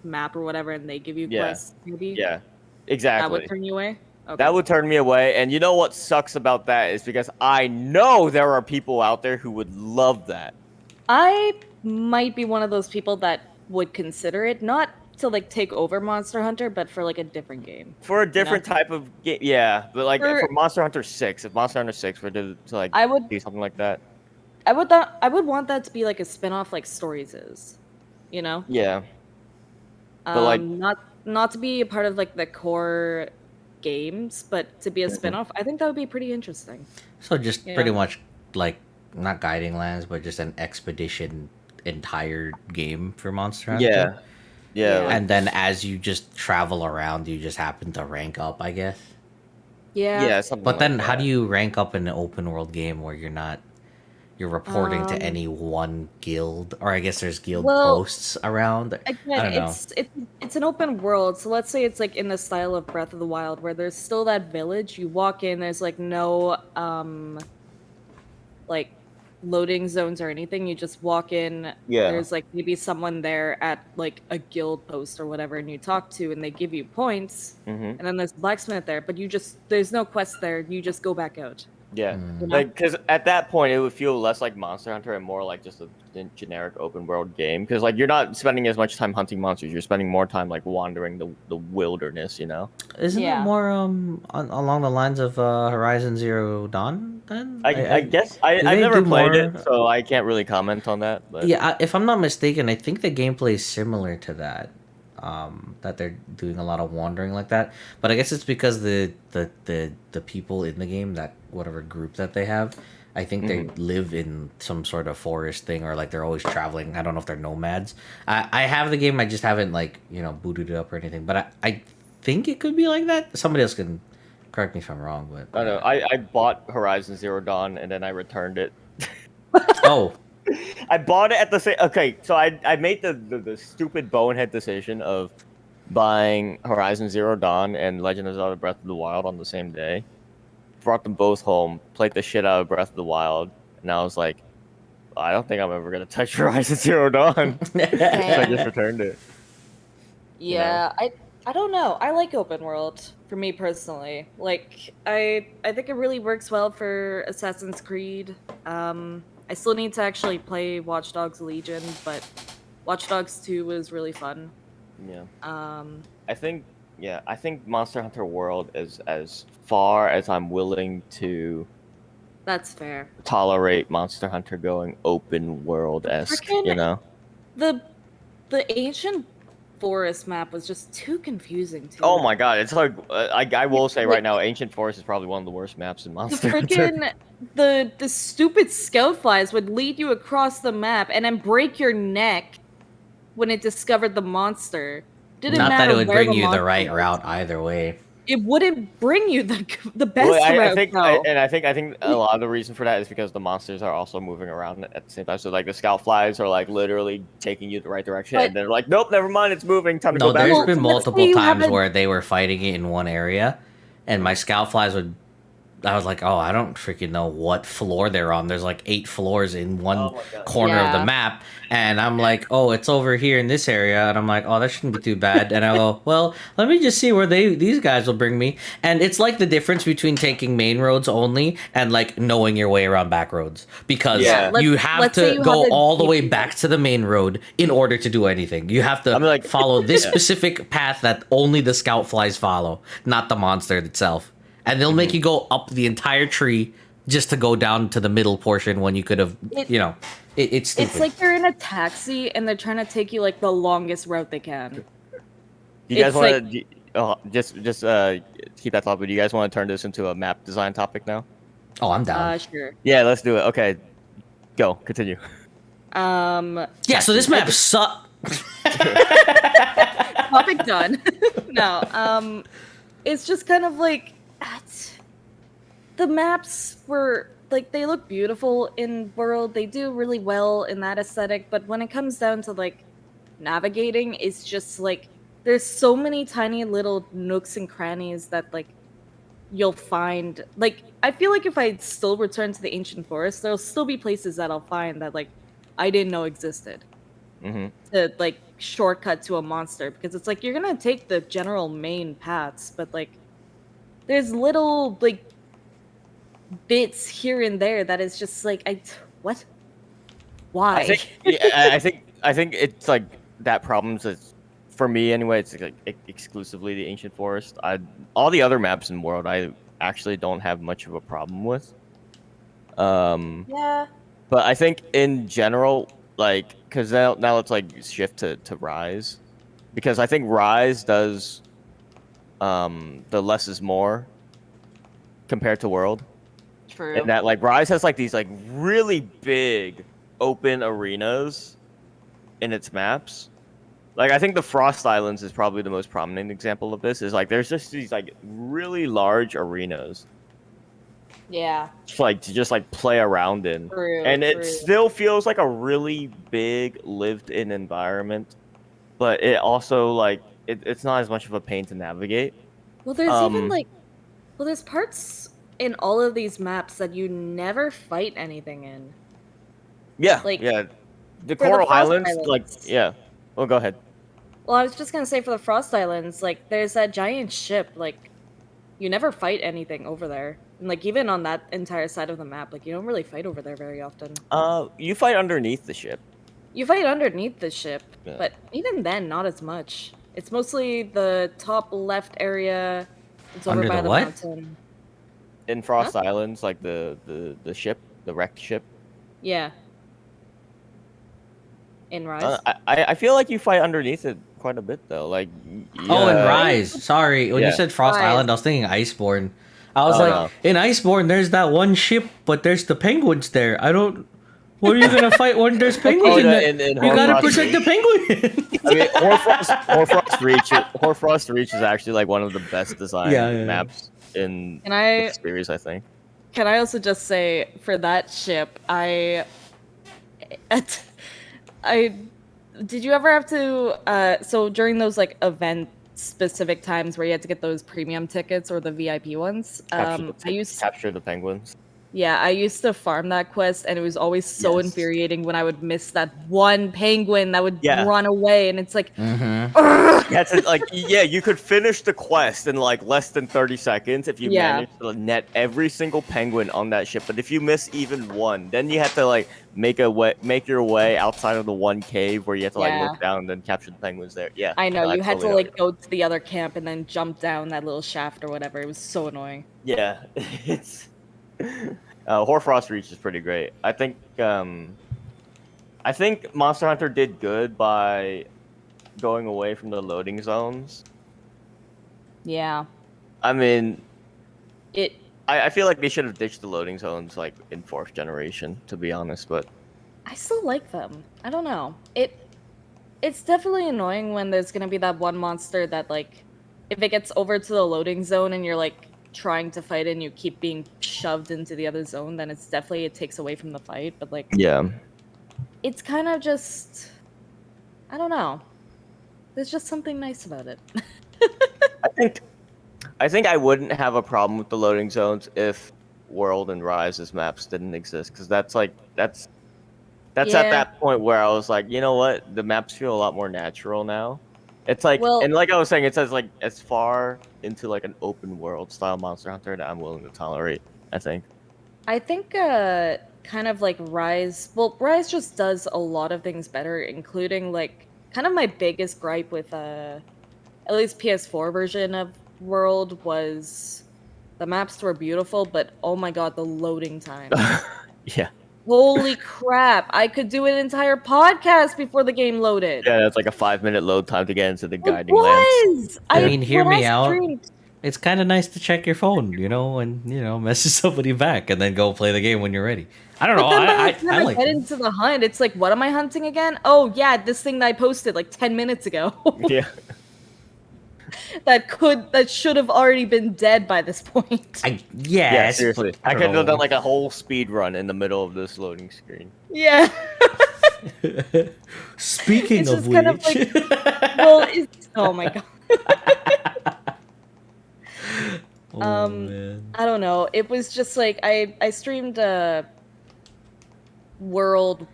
map or whatever, and they give you quests. Maybe. Yeah. Exactly. That would turn you away. Okay. That would turn me away, and you know what sucks about that is because I know there are people out there who would love that. I might be one of those people that would consider it, not to like take over Monster Hunter, but for like a different game. For a different type of game, yeah. But like for Monster Hunter 6, if Monster Hunter 6 were to like do something like that, I would want that to be like a spin-off, like Stories is, you know? Yeah. But like not to be a part of like the core games, but to be a spin-off. I think that would be pretty interesting. So just pretty much like not Guiding Lands, but just an expedition entire game for Monster Hunter. Yeah. And then as you just travel around, you just happen to rank up, I guess. Yeah. But then how do you rank up in an open world game where you're reporting to any one guild, or I guess there's guild posts around? Again, I don't know. It's an open world, so let's say it's like in the style of Breath of the Wild, where there's still that village. You walk in, there's like no like loading zones or anything. You just walk in. Yeah. There's like maybe someone there at like a guild post or whatever, and you talk to, and they give you points. And then there's a blacksmith there, but there's no quest there. You just go back out. Yeah, like because at that point it would feel less like Monster Hunter and more like just a generic open world game. Because like you're not spending as much time hunting monsters; you're spending more time like wandering the wilderness. You know? Isn't it more along the lines of Horizon Zero Dawn? Then I guess I've never played it, so I can't really comment on that. But yeah, if I'm not mistaken, I think the gameplay is similar to that. That they're doing a lot of wandering like that, but I guess it's because the people in the game, that whatever group that they have, I think they live in some sort of forest thing, or like they're always traveling. I don't know if they're nomads. I have the game, I just haven't like booted it up or anything, but I think it could be like that. Somebody else can correct me if I'm wrong, but I don't know. I bought Horizon Zero Dawn and then I returned it. Oh. I bought it at the same. Okay, so I made the stupid bonehead decision of buying Horizon Zero Dawn and Legend of Zelda Breath of the Wild on the same day. Brought them both home, played the shit out of Breath of the Wild, and I was like, I don't think I'm ever gonna touch Horizon Zero Dawn. So I just returned it. Yeah, I don't know. I like open world for me personally. Like I think it really works well for Assassin's Creed. I still need to actually play Watch Dogs Legion, but Watch Dogs 2 was really fun. Yeah. I think Monster Hunter World is as far as I'm willing to. That's fair. Tolerate Monster Hunter going open world-esque, you know. The ancient forest map was just too confusing too. Oh my god, it's like I will say right now, Ancient Forest is probably one of the worst maps in Monster Hunter. The stupid scout flies would lead you across the map and then break your neck when it discovered the monster. Not that it would bring you the right route either way. It wouldn't bring you the best route. I think a lot of the reason for that is because the monsters are also moving around at the same time. So like the scout flies are like literally taking you the right direction, and they're like, nope, never mind, it's moving. Time to go back. There's been multiple times where they were fighting it in one area, and my scout flies would I was like, oh, I don't freaking know what floor they're on. There's like 8 floors in one Oh my god. corner of the Yeah. map, and I'm like, oh, it's over here in this area, and I'm like, oh, that shouldn't be too bad. And I go, well, let me just see where these guys will bring me. And it's like the difference between taking main roads only and like knowing your way around back roads, because Yeah. you have let's say to you go have a all the way GPS. back to the main road in order to do anything. You have to I mean, like- follow this Yeah. specific path that only the scout flies follow, not the monster itself. And they'll make you go up the entire tree just to go down to the middle portion when you could have, it's stupid. It's like you're in a taxi and they're trying to take you like the longest route they can. Do you guys It's want like- to just keep that thought? But do you guys want to turn this into a map design topic now? Oh, I'm down. Sure. Yeah, let's do it. Okay, go. Continue. Yeah, so this map sucks. Topic done. No, it's just kind of like the maps were like they look beautiful in World. They do really well in that aesthetic, but when it comes down to like navigating, it's just like there's so many tiny little nooks and crannies that like you'll find. Like I feel like if I still return to the ancient forest, there'll still be places that I'll find that like I didn't know existed. Mm-hmm. To like shortcut to a monster, because it's like you're gonna take the general main paths, but like there's little like bits here and there that is just like what? Why? I think it's like that problems is for me anyway. It's like exclusively the ancient forest. All the other maps in World I actually don't have much of a problem with. Yeah. But I think in general, like, because now let's like shift to Rise, because I think Rise does the less is more compared to World. True. And that like Rise has like these like really big open arenas in its maps. Like I think the Frost Islands is probably the most prominent example of this. Is like there's just these like really large arenas. Yeah. To just like play around in. True, and it true. still feels like a really big lived-in environment, but it also like it's not as much of a pain to navigate. Well, there's even like, there's parts in all of these maps that you never fight anything in. Yeah, Like, yeah. The for the Coral Frost Islands, Islands. like, yeah. Oh, go ahead. Well, I was just gonna say for the Frost Islands, like, there's that giant ship. Like, you never fight anything over there. And like even on that entire side of the map, like you don't really fight over there very often. You fight underneath the ship. You fight underneath the ship, Yeah. but even then, not as much. It's mostly the top left area. It's over Under by the the what? mountain. In Frost Islands, like the ship, the wrecked ship. Yeah. In Rise. I feel like you fight underneath it quite a bit though. Like Oh, and yeah. Rise. Sorry, when you Yeah. said Frost Rise. Island, I was thinking Iceborne. I was Oh, like, no. in Iceborne, there's that one ship, but there's the penguins there. I don't. What are you gonna fight when there's penguins Oh, in no, there? in You gotta Hoarfrost protect the penguin. I mean, Hoarfrost Reach is actually like one of the best designed Yeah. maps in Can I the series, I think. can I also just say for that ship, I did you ever have to so during those like event specific times where you had to get those premium tickets or the VIP ones, Capture the penguins. I used to farm that quest, and it was always so Yes. infuriating when I would miss that one penguin that would Yeah. run away, and it's like, That's it, like you could finish the quest in like less than 30 seconds if you Yeah. manage to net every single penguin on that ship. But if you miss even one, then you have to like make your way outside of the one cave where you have to like Yeah. look down and then capture the penguins there. Yeah, I know, you had to totally like go to the other camp and then jump down that little shaft or whatever. It was so annoying. Yeah, it's Hoarfrost Reach is pretty great. I think Monster Hunter did good by going away from the loading zones. Yeah. I mean, It I feel like they should have ditched the loading zones like in 4th generation, to be honest. But I still like them. I don't know. It's definitely annoying when there's gonna be that one monster that like if it gets over to the loading zone and you're like trying to fight and you keep being shoved into the other zone, then it takes away from the fight. But like yeah, it's kind of just I don't know. There's just something nice about it. I think I wouldn't have a problem with the loading zones if World and Rise's maps didn't exist, because that's at Yeah. that point where I was like, you know what, the maps feel a lot more natural now. It's like, Well- and like I was saying, it says like as far into like an open world style Monster Hunter that I'm willing to tolerate. I think. I think kind of like Rise. Well, Rise just does a lot of things better, including like kind of my biggest gripe with at least PS4 version of World was the maps were beautiful, but oh my god, the loading time. Yeah. Holy crap! I could do an entire podcast before the game loaded. Yeah, that's like a 5-minute load time to get into the It guiding lands. was. I mean, hear when me I out. streamed- It's kind of nice to check your phone, and message somebody back, and then go play the game when you're ready. I don't know. But then by the time I I like get them. into the hunt, it's like, what am I hunting again? Oh yeah, this thing that I posted like 10 minutes ago. Yeah. that should have already been dead by this point. Yeah, seriously. I don't could have know. done like a whole speed run in the middle of this loading screen. Yeah. Speaking It's of just which, kind of like, well, it's, oh my god. oh, man. I don't know. It was just like I streamed World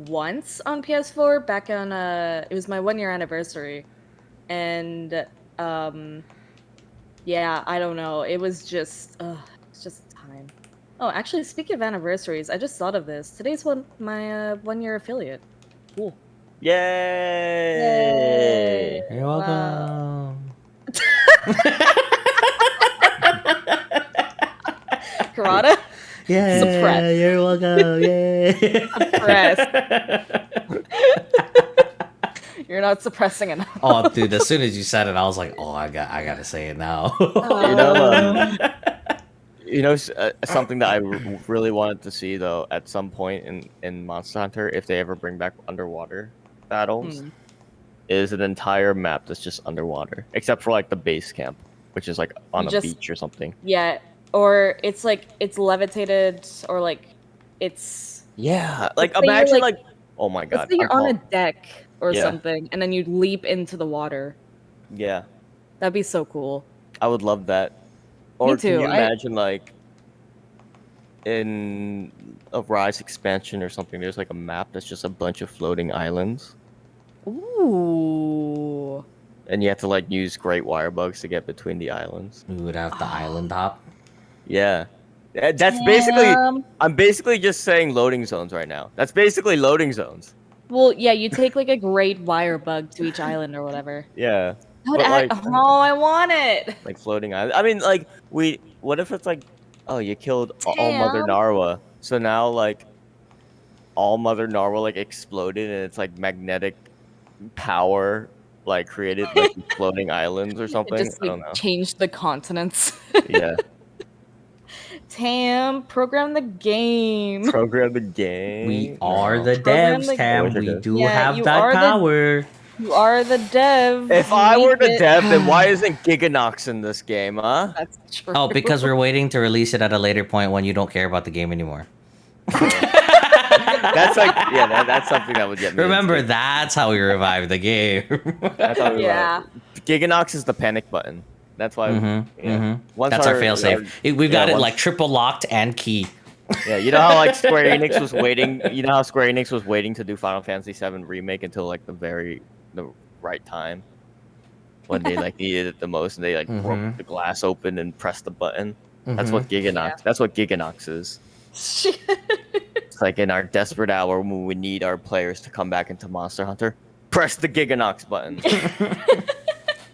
once on PS4 back on it was my 1-year anniversary. And yeah, I don't know. It was just it's just time. Oh, actually speaking of anniversaries, I just thought of this. Today's my 1-year affiliate. Cool. Yay! You're welcome. Karada? Yeah, Suppressed. you're welcome. Yeah. You're not suppressing enough. Oh, dude! As soon as you said it, I was like, "Oh, I gotta say it now." Something that I really wanted to see though at some point in Monster Hunter, if they ever bring back underwater battles, is an entire map that's just underwater, except for like the base camp, which is like on a beach or something. Yeah, or it's like it's levitated, or like it's like say imagine you're, like oh my god, let's say you're on a deck or Yeah. something, and then you leap into the water. yeah, That'd be so cool. I would love that. Or too, can you I- imagine like in a Rise expansion or something? There's like a map that's just a bunch of floating islands, Ooh. and you have to like use great wire bugs to get between the islands. We would have the island hop. Yeah. That's basically. Damn. I'm basically just saying loading zones right now. That's basically loading zones. Well, yeah, you take like a great wire bug to each island or whatever. Yeah. That would But, add, like- oh, I want it. Like floating islands. I mean, like what if it's like, oh, you killed all Mother Damn. Narwa, so now like all Mother Narwa like exploded and it's like magnetic power like created like these floating islands or something. It just I don't like know. changed the continents. Yeah. Tam, program the game. Program the game. We are No. the Program devs, the- Tam. Yeah, We do Yeah, have you that are the- power. You are the dev. If You I were make the it. dev, then why isn't Giganox in this game, huh? That's true. Oh, because we're waiting to release it at a later point when you don't care about the game anymore. That's like, yeah, that's something that would get me. Remember, insane. that's how we revive the game. That's how we Yeah. Giganox is the panic button. That's why. Once That's our failsafe. We've got it once- like triple locked and key. Yeah, you know how like Square Enix was waiting. You know how Square Enix was waiting to do Final Fantasy VII remake until like the right time when they like needed it the most, and they like broke the glass open and pressed the button. That's what Giganox. Yeah. That's what Giganox is. It's like in our desperate hour when we need our players to come back into Monster Hunter, press the Giganox button.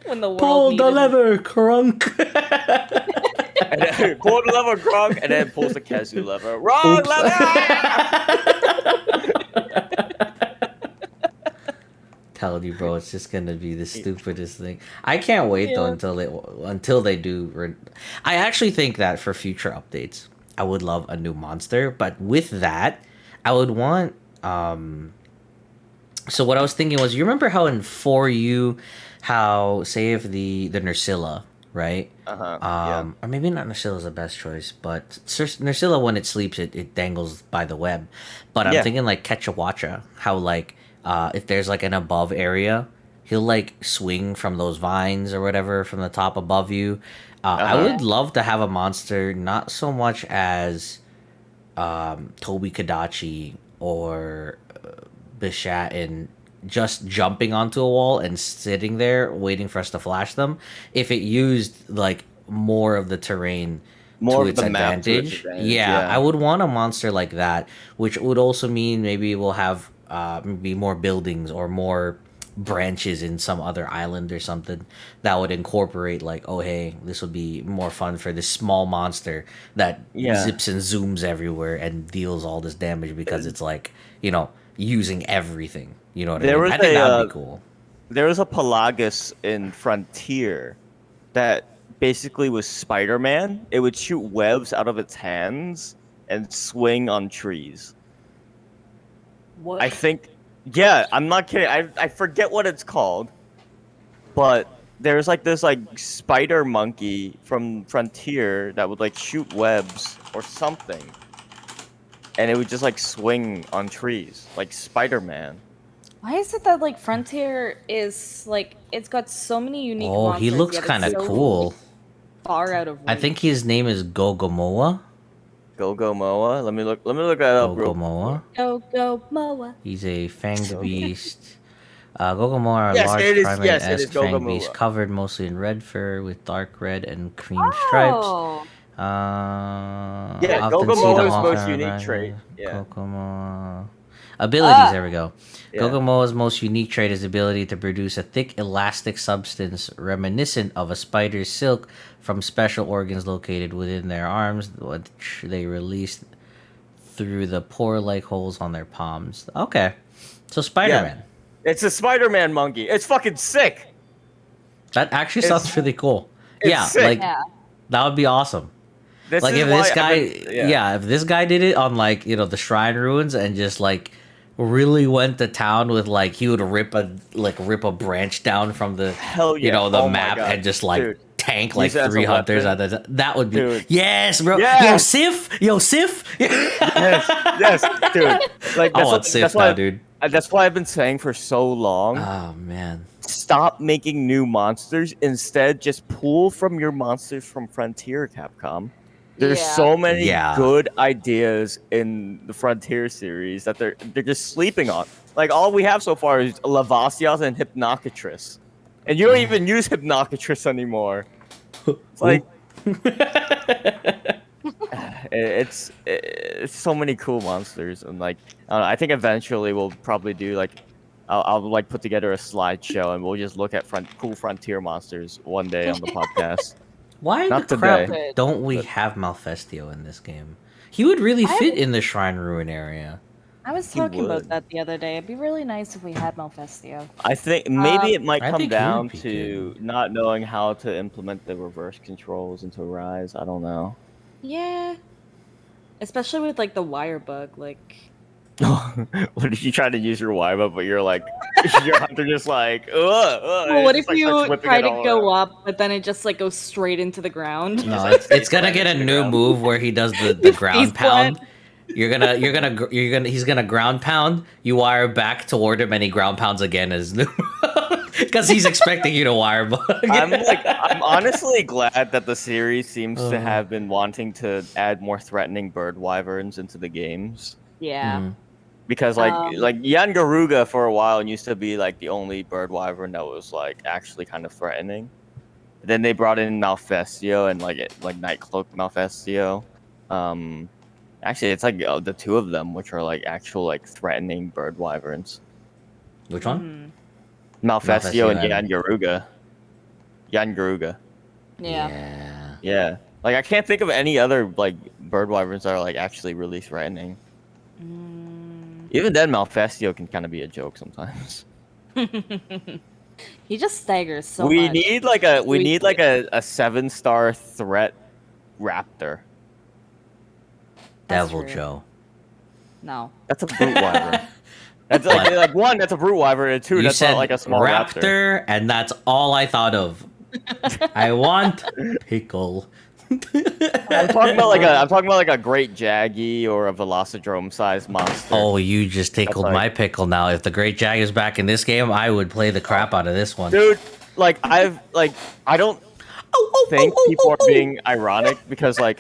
When the world Pull the needed it. lever, crunk. And then pull the lever, Gronk, and then pulls the Kazoo lever. Wrong Oops. lever! Telling you, bro, it's just gonna be the stupidest thing. I can't wait though until they do. I actually think that for future updates, I would love a new monster, but with that, I would want. So what I was thinking was, you remember how in 4U, how say if the Nursilla, right? Yeah. Or maybe not Nursilla is the best choice, but Nursilla when it sleeps, it dangles by the web. But I'm Yeah. thinking like Ketchawacha, how like if there's like an above area, he'll like swing from those vines or whatever from the top above you. I Uh-huh. would love to have a monster not so much as Toby Kadachi or Bishat in just jumping onto a wall and sitting there waiting for us to flash them. If it used like more of the terrain More to of its the map to its advantage, advantage, yeah, yeah. I would want a monster like that, which would also mean maybe we'll have maybe more buildings or more branches in some other island or something that would incorporate like, oh hey, this would be more fun for this small monster that Yeah. zips and zooms everywhere and deals all this damage because it's like, using everything. You know what I There mean? was I think a that would be cool. there was a Pelagus in Frontier that basically was Spider-Man. It would shoot webs out of its hands and swing on trees. What? I think, yeah, I'm not kidding. I forget what it's called, but there's like this like spider monkey from Frontier that would like shoot webs or something, and it would just like swing on trees like Spider-Man. Why is it that like Frontier is like it's got so many unique Oh, monsters? he looks yet it's kind of so cool. Far out of reach. I think his name is Gogomoa. Gogomoa. Let me look that up real quick. Gogomoa. Go Moa. He's a fanged beast. Gogomoa are a Yes, large it is- primate yes, it is esque fanged beast Gogomoa. covered mostly in red fur with dark red and cream stripes. Oh, Yeah, Often see Gogomoa's the hawk most on unique the trait. back. Yeah. Gogomoa. Abilities, there we go. Yeah. Gogomoa's most unique trait is the ability to produce a thick elastic substance reminiscent of a spider's silk from special organs located within their arms, which they release through the pore-like holes on their palms. Okay. So Spider-Man. It's a Spider-Man monkey. It's fucking sick. That actually It's- sounds really cool. it's Yeah, sick. like yeah. that would be awesome. This Like is if why this I've guy, been- if this guy did it on like the shrine ruins and just like really went to town with like he would rip a branch down from the Hell yeah. the Oh my map God. and just like Dude. tank like Use it as a 3 hunters weapon. at that would be Dude. yes, bro. Yes. Yo Sif. yes, dude. Like I want Sif why now, dude. That's why I've been saying for so long. Oh man. Stop making new monsters. Instead, just pull from your monsters from Frontier, Capcom. There's Yeah. so many Yeah. good ideas in the Frontier series that they're just sleeping on. Like all we have so far is Lavasias and Hypnocatrix, and you don't even use Hypnocatrix anymore. It's like it's so many cool monsters, and like I don't know, I think eventually we'll probably do like I'll like put together a slideshow and we'll just look at cool Frontier monsters one day on the podcast. Why Not the crap today. don't we have Malfestio in this game? He would really I fit haven't- in the shrine ruin area. I was He talking about would. that the other day. It'd be really nice if we had Malfestio. I think maybe it might I come think he would down be to good. not knowing how to implement the reverse controls into Rise. I don't know. Yeah. Especially with like the wire bug, like What if you try to use your Wiba, but you're like, your hunter just like, well, what if you try to go up, but then it just like goes straight into the ground? No, like it's gonna face get a plant into the new ground. move where he does the Face ground plant. pound. He's gonna ground pound. You wire back toward him, and he ground pounds again as new, because he's expecting you to wire bug. I'm honestly glad that the series seems to Uh. have been wanting to add more threatening bird wyverns into the games. Yeah. Mhm. Because like Yangaruga for a while used to be like the only bird wyvern that was like actually kind of threatening. Then they brought in Malfestio and like Nightcloak Malfestio. Actually, it's like the two of them, which are like actual like threatening bird wyverns. Which one? Malfestio and Malfestio Yangaruga. Yeah. Yeah. Like I can't think of any other like bird wyverns that are like actually really threatening. Even then, Malfestio can kind of be a joke sometimes. He just staggers so we much. need like a 7-star threat raptor. That's Devil true. Joe. No. That's a brute wyvern. That's like one. That's a brute wyvern, and two. You That's said not like a small raptor. raptor, and that's all I thought of. I want pickle. I'm talking about like a great Jaggy or a Velocidrome sized monster. Oh, you just tickled my pickle now. If the Great Jag is back in this game, I would play the crap out of this one. Dude, like I don't think people are being ironic because like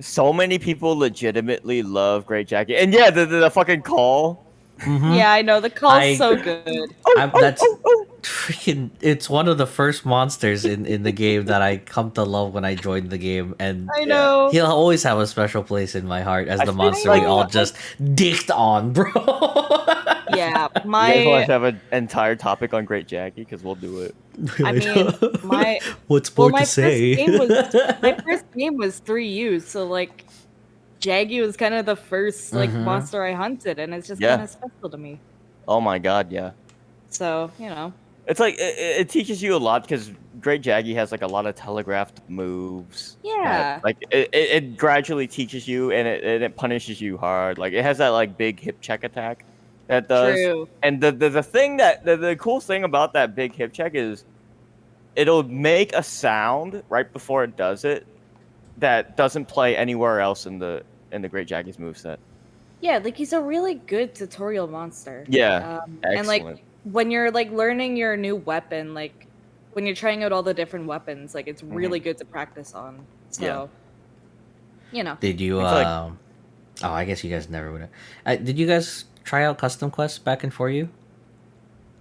so many people legitimately love Great Jaggy. And yeah, the fucking call. Mm-hmm. Yeah, I know the call's so good. That's freaking. It's one of the first monsters in the game that I come to love when I joined the game, and I know. he'll always have a special place in my heart as the monster we all just dicked on, bro. Yeah, You guys want to have an entire topic on Great Jaggy because we'll do it. I mean, what's more to say? My first game was 3U, so like Jaggy was kind of the first like monster I hunted, and it's just kind of special to me. Oh my god, yeah. So you know, it's like it teaches you a lot because Great Jaggy has like a lot of telegraphed moves. Yeah. Like it gradually teaches you and it punishes you hard. Like it has that like big hip check attack that does. True. And the thing that the cool thing about that big hip check is it'll make a sound right before it does it that doesn't play anywhere else in the Great Jaggy's moveset. Yeah, like he's a really good tutorial monster. Yeah, and like when you're like learning your new weapon, like when you're trying out all the different weapons, like it's really good to practice on. So, you know. Did you? Oh, I guess you guys never would have. Did you guys try out Custom Quest back in 4U?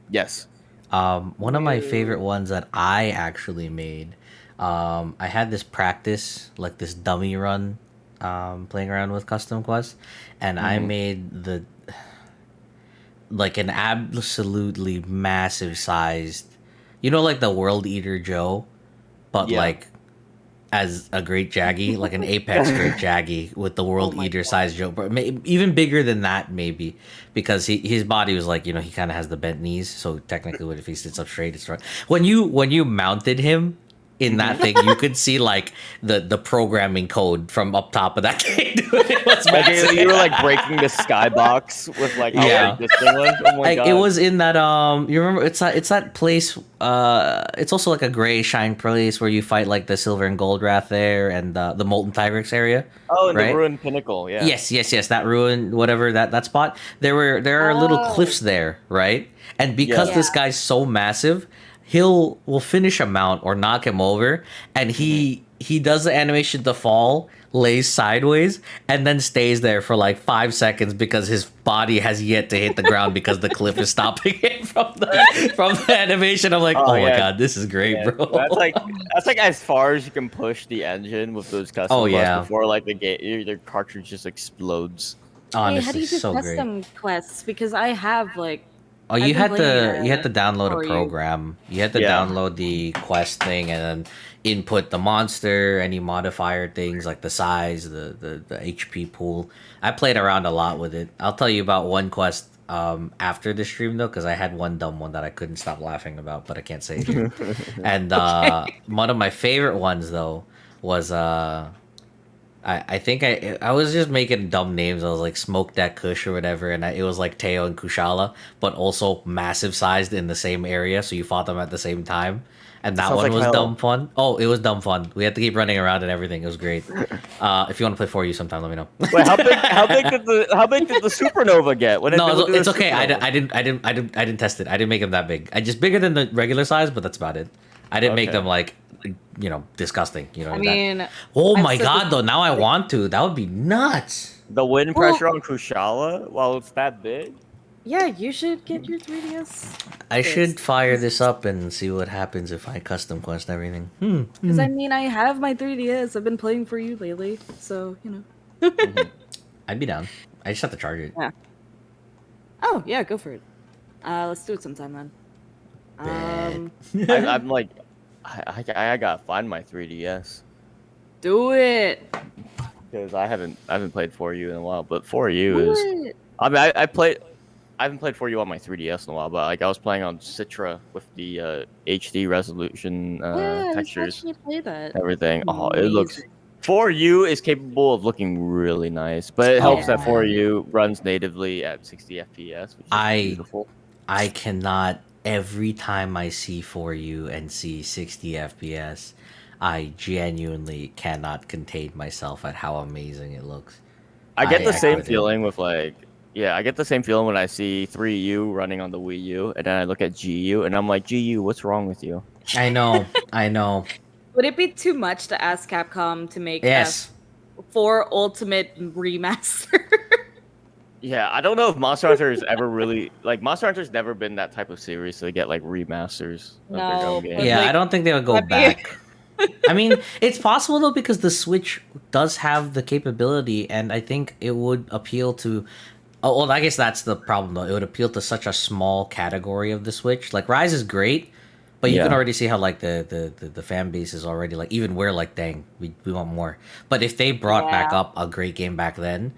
Yes. One of my favorite ones that I actually made. I had this practice, like this dummy run, playing around with Custom Quest, and I made like an absolutely massive sized, like the World Eater Joe, but like as a Great Jaggy, like an Apex Great Jaggy with the World Eater sized Joe, but even bigger than that maybe, because his body was like, he kind of has the bent knees, so technically if he sits up straight, it's right. When you mounted him in that thing, you could see like the programming code from up top of that game. It was massive. You were like breaking the skybox with like how big this thing was. Oh my god! It was in that you remember it's that place. It's also like a gray shine place where you fight like the Silver and Gold Wrath there and the Molten Tigrex area. Oh, and right? The Ruined Pinnacle. Yeah. Yes. That ruin, whatever that spot. There are little cliffs there, right? And because this guy's so massive, we'll finish a mount or knock him over, and he does the animation to fall, lays sideways, and then stays there for like 5 seconds because his body has yet to hit the ground because the cliff is stopping him from the animation. I'm like, oh my god, this is great, bro. That's like as far as you can push the engine with those custom quests before like the cartridge just explodes. Honestly, how do you do so custom quests? Because I have like. Oh, you had to download a program. You had to download the quest thing and then input the monster, any modifier things like the size, the HP pool. I played around a lot with it. I'll tell you about one quest after the stream though, because I had one dumb one that I couldn't stop laughing about, but I can't say it here. And one of my favorite ones though was I think I was just making dumb names. I was like Smoke That Kush or whatever, and it was like Teo and Kushala, but also massive sized in the same area, so you fought them at the same time. And that one was dumb fun. Oh, it was dumb fun. We had to keep running around and everything. It was great. If you want to play 4U sometime, let me know. Wait, how big did the supernova get? No, it's okay. I didn't test it. I didn't make them that big. I just bigger than the regular size, but that's about it. I didn't make them like disgusting. I mean, oh my god, though. Now I want to. That would be nuts. The wind pressure on Kushala while it's that big. Yeah, you should get your 3DS. I should fire this up and see what happens if I custom quest everything. Because I mean, I have my 3DS. I've been playing for you lately, so I'd be down. I just have to charge it. Yeah. Oh yeah, go for it. Let's do it sometime then. I'm like, I gotta find my 3DS. Do it. Because I haven't played 4U in a while, but 4U is. I mean, I haven't played 4U on my 3DS in a while, but like I was playing on Citra with the HD resolution textures, everything. Oh, it looks. 4U is capable of looking really nice, but it helps that 4U runs natively at 60 FPS, which is beautiful. I cannot. Every time I see 4U and see 60 FPS, I genuinely cannot contain myself at how amazing it looks. I get the same couldn't. feeling with like, yeah, I get the same feeling when I see 3U running on the Wii U, and then I look at GU, and I'm like, GU, what's wrong with you? I know, I know. Would it be too much to ask Capcom to make Yes. a 4 Ultimate remaster? Yeah, I don't know if Monster Hunter has ever really like Monster Hunter's never been that type of series to get like remasters of their No, own but, game. Yeah, I like, don't think they would go that'd be- back. I mean, it's possible though because the Switch does have the capability, and I think it would appeal to. Oh, well, I guess that's the problem though. It would appeal to such a small category of the Switch. Like Rise is great, but you can Yeah. already see how like the fan base is already like even we're like, dang, we want more. But if they brought back Yeah. up a great game back then,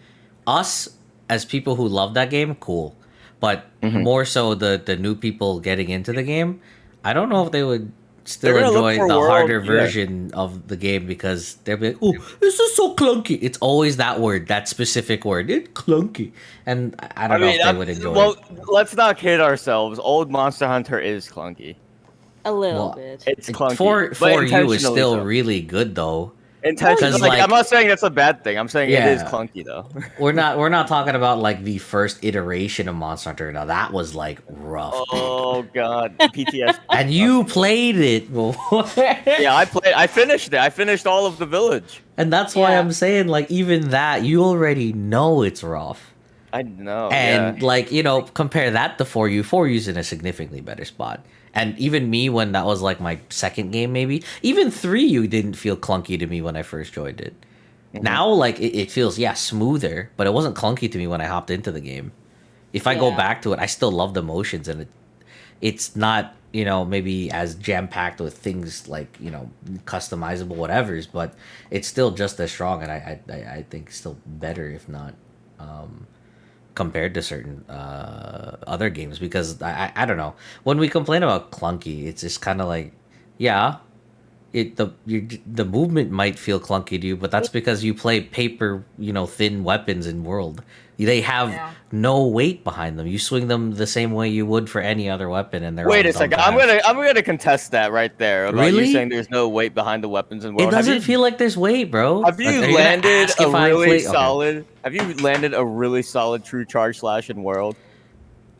us as people who love that game, cool. But Mhm. more so the new people getting into the game, I don't know if they would still They're gonna look enjoy for the world- harder yeah. version of the game because they'll be like, oh, this is so clunky. It's always that word, that specific word. It's clunky. And I don't know if they would enjoy well, it. let's not kid ourselves. Old Monster Hunter is clunky. a little Well, bit. It's clunky. For but you is intentionally still so. really good though. Intentionally, 'Cause, like, like- I'm not saying that's a bad thing. I'm saying it is Yeah. clunky though. We're not talking about like the first iteration of Monster Hunter. Now that was like rough. Oh god, PTSD. And you played it. Yeah, I finished it. I finished all of the village. And that's why Yeah. I'm saying like even that you already know it's rough. I know. And yeah. like, you know, compare that to 4U. 4U's in a significantly better spot. And even me when that was like my second game maybe, even 3U didn't feel clunky to me when I first joined it. Now like it feels smoother, but it wasn't clunky to me when I hopped into the game. If I go Yeah. back to it, I still love the motions and it's not, you know, maybe as jam packed with things like, you know, customizable whatevers, but it's still just as strong and I think still better if not compared to certain other games because I don't know, when we complain about clunky it's just kind of like the movement might feel clunky to you, but that's because you play paper, you know, thin weapons in World. They have Yeah. no weight behind them. You swing them the same way you would for any other weapon, and they're Wait all a second. dumb fast. I'm gonna contest that right there about Really? you saying there's no weight behind the weapons in It world. doesn't feel like there's weight, bro. Have you Are gonna landed ask a if I really play- okay. solid? Have you landed a really solid true charge slash in world?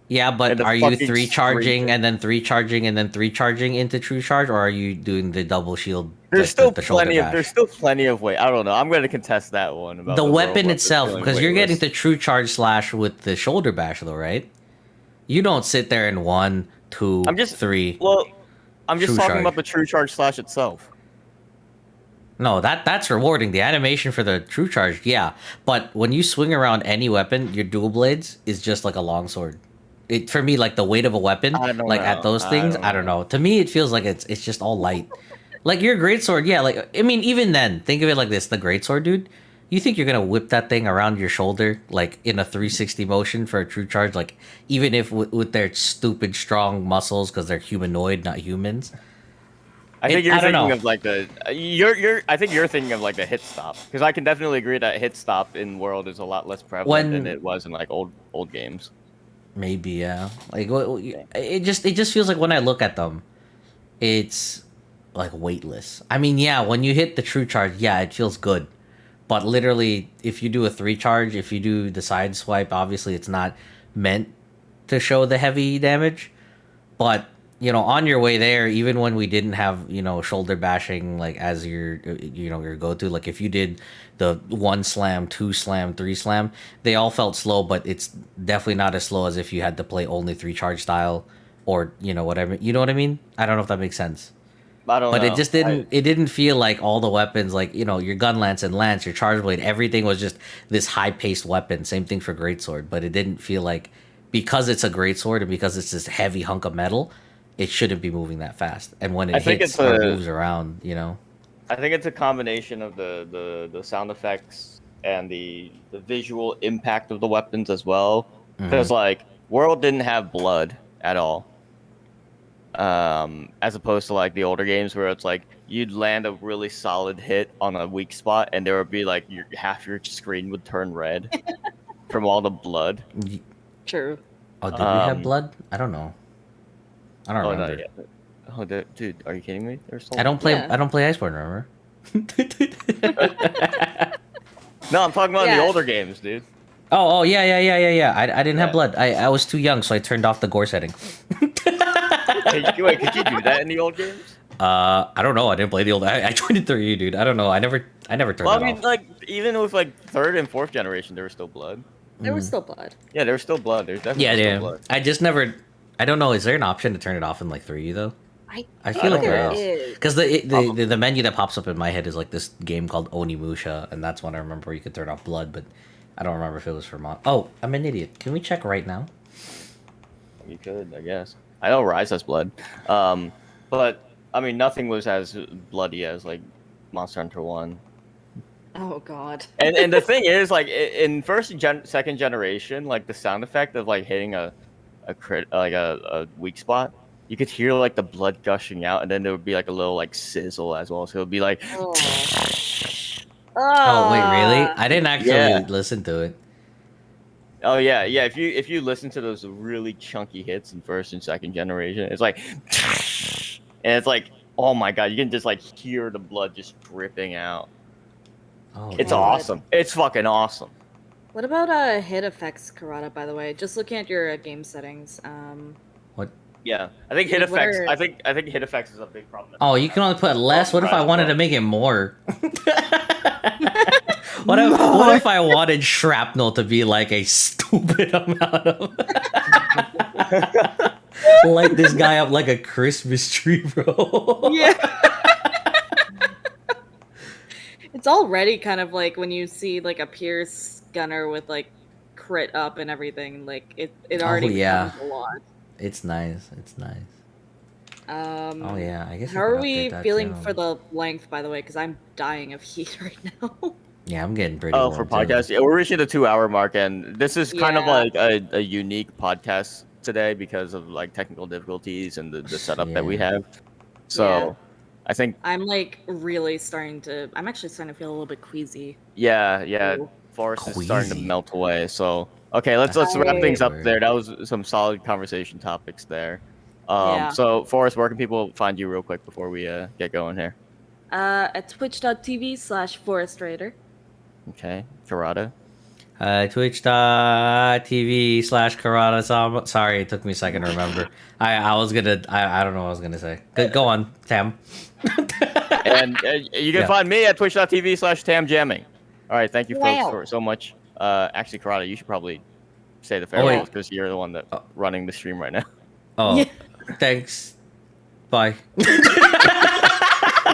Yeah, but and the are you fucking three charging scream. and then three charging and then three charging into true charge, or are you doing the double shield? There's like still the shoulder plenty of bash? there's still plenty of weight. I don't know. I'm gonna contest that one about The world weapon weapons itself, feeling because you're getting weightless. the true charge slash with the shoulder bash, though, right? You don't sit there in 1, 2, I'm just 3. Well, I'm just True talking charge. about the true charge slash itself. No, that's rewarding. The animation for the true charge, yeah. But when you swing around any weapon, your dual blades is just like a long sword. It for me, like the weight of a weapon, I don't like know. at those I things, don't I don't know. know. To me, it feels like it's just all light. Like your great sword, yeah. Like I mean, even then, think of it like this: the great sword, dude. You think you're gonna whip that thing around your shoulder like in a 360 motion for a true charge? Like even if with their stupid strong muscles because they're humanoid, not humans. I think you're I don't thinking know. of like the you're I think you're thinking of like the hit stop because I can definitely agree that hit stop in world is a lot less prevalent When- than it was in like old games. Maybe yeah. Like it just feels like when I look at them, it's like weightless. I mean, yeah, when you hit the true charge, yeah, it feels good. But literally, if you do a 3 charge, if you do the side swipe, obviously it's not meant to show the heavy damage. But you know, on your way there, even when we didn't have, you know, shoulder bashing like as your your go-to, like if you did the 1 slam, 2 slam, 3 slam, they all felt slow, but it's definitely not as slow as if you had to play only 3 charge style or, you know, whatever. You know what I mean? I don't know if that makes sense. I don't But know. it just didn't. It didn't feel like all the weapons, like, you know, your gun lance and lance, your charge blade, everything was just this high paced weapon. Same thing for greatsword, but it didn't feel like because it's a greatsword and because it's this heavy hunk of metal, it shouldn't be moving that fast. And when I it think hits it's or a- moves around, you know, I think it's a combination of the sound effects and the visual impact of the weapons as well. Because like World didn't have blood at all, as opposed to like the older games where it's like you'd land a really solid hit on a weak spot and there would be like half your screen would turn red from all the blood. True. oh, did we have Um, blood? I don't know. I don't Oh, remember. not yet. Oh, dude, are you kidding me? There's so I don't play. Yeah. I don't play Iceborne. Remember? No, I'm talking about in the Yeah. older games, dude. Oh, yeah. I didn't have Yeah. blood. I was too young, so I turned off the gore setting. Wait, could you do that in the old games? I don't know. I didn't play the old. I joined it through you, dude. I don't know. I never turned Well, it I mean, off. like even with like third and fourth generation, there was still blood. There was still blood. Yeah, there was still blood. There's definitely Yeah, still yeah. blood. I just never. I don't know. Is there an option to turn it off in like 3 though? I I feel like don't there know. is. Because the menu that pops up in my head is like this game called Onimusha, and that's when I remember where you could turn off blood, but I don't remember if it was for mod. Oh, I'm an idiot. Can we check right now? You could, I guess. I know Rise has blood, but I mean, nothing was as bloody as like Monster Hunter One. Oh God. And the thing is, like in second generation, like the sound effect of like hitting a crit, like a weak spot, you could hear like the blood gushing out, and then there would be like a little like sizzle as well. So it would be like, Oh. Oh, wait, really? I didn't actually Yeah. listen to it. oh yeah, yeah. If you listen to those really chunky hits in first and second generation, it's like, and it's like, oh my god, you can just like hear the blood just dripping out. Oh, It's God. awesome. It's fucking awesome. What about hit effects, Karada? By the way, just looking at your game settings. what? Yeah, I think hit Dude, what effects. are- I think hit effects is a big problem. Oh, you can only put less. What if I wanted to make it more? What if I wanted shrapnel to be like a stupid amount of light this guy up like a Christmas tree, bro? Yeah. It's already kind of like when you see like a Pierce gunner with like crit up and everything. Like it already yeah. becomes a lot. It's nice. It's nice. Oh yeah, I guess. How are we feeling for the length, by the way? Because I'm dying of heat right now. Yeah, I'm getting pretty. Oh, warm, for too. podcast, yeah, we're reaching the 2 hour mark, and this is kind of Yeah. like a unique podcast today because of like technical difficulties and the setup that we Yeah. have. So, Yeah. I think I'm like really I'm actually starting to feel a little bit queasy. yeah, Ooh. Forest is starting to Queasy. melt away. So, okay, let's wrap I- things up Word. there. That was some solid conversation topics there. Yeah. So Forrest, where can people find you real quick before we get going here? At twitch.tv/forestraider. Okay, Karada. Twitch.tv/Karada. Sorry, it took me a second to remember. I was gonna. I don't know what I was gonna say. Go on, Tam. And you can Yeah. find me at twitch.tv/tamjamming. All right, thank you, folks, Wow. for so much. Actually, Karada, you should probably say the wait. farewells because you're the one that running the stream right now. Oh, Yeah. thanks. Bye.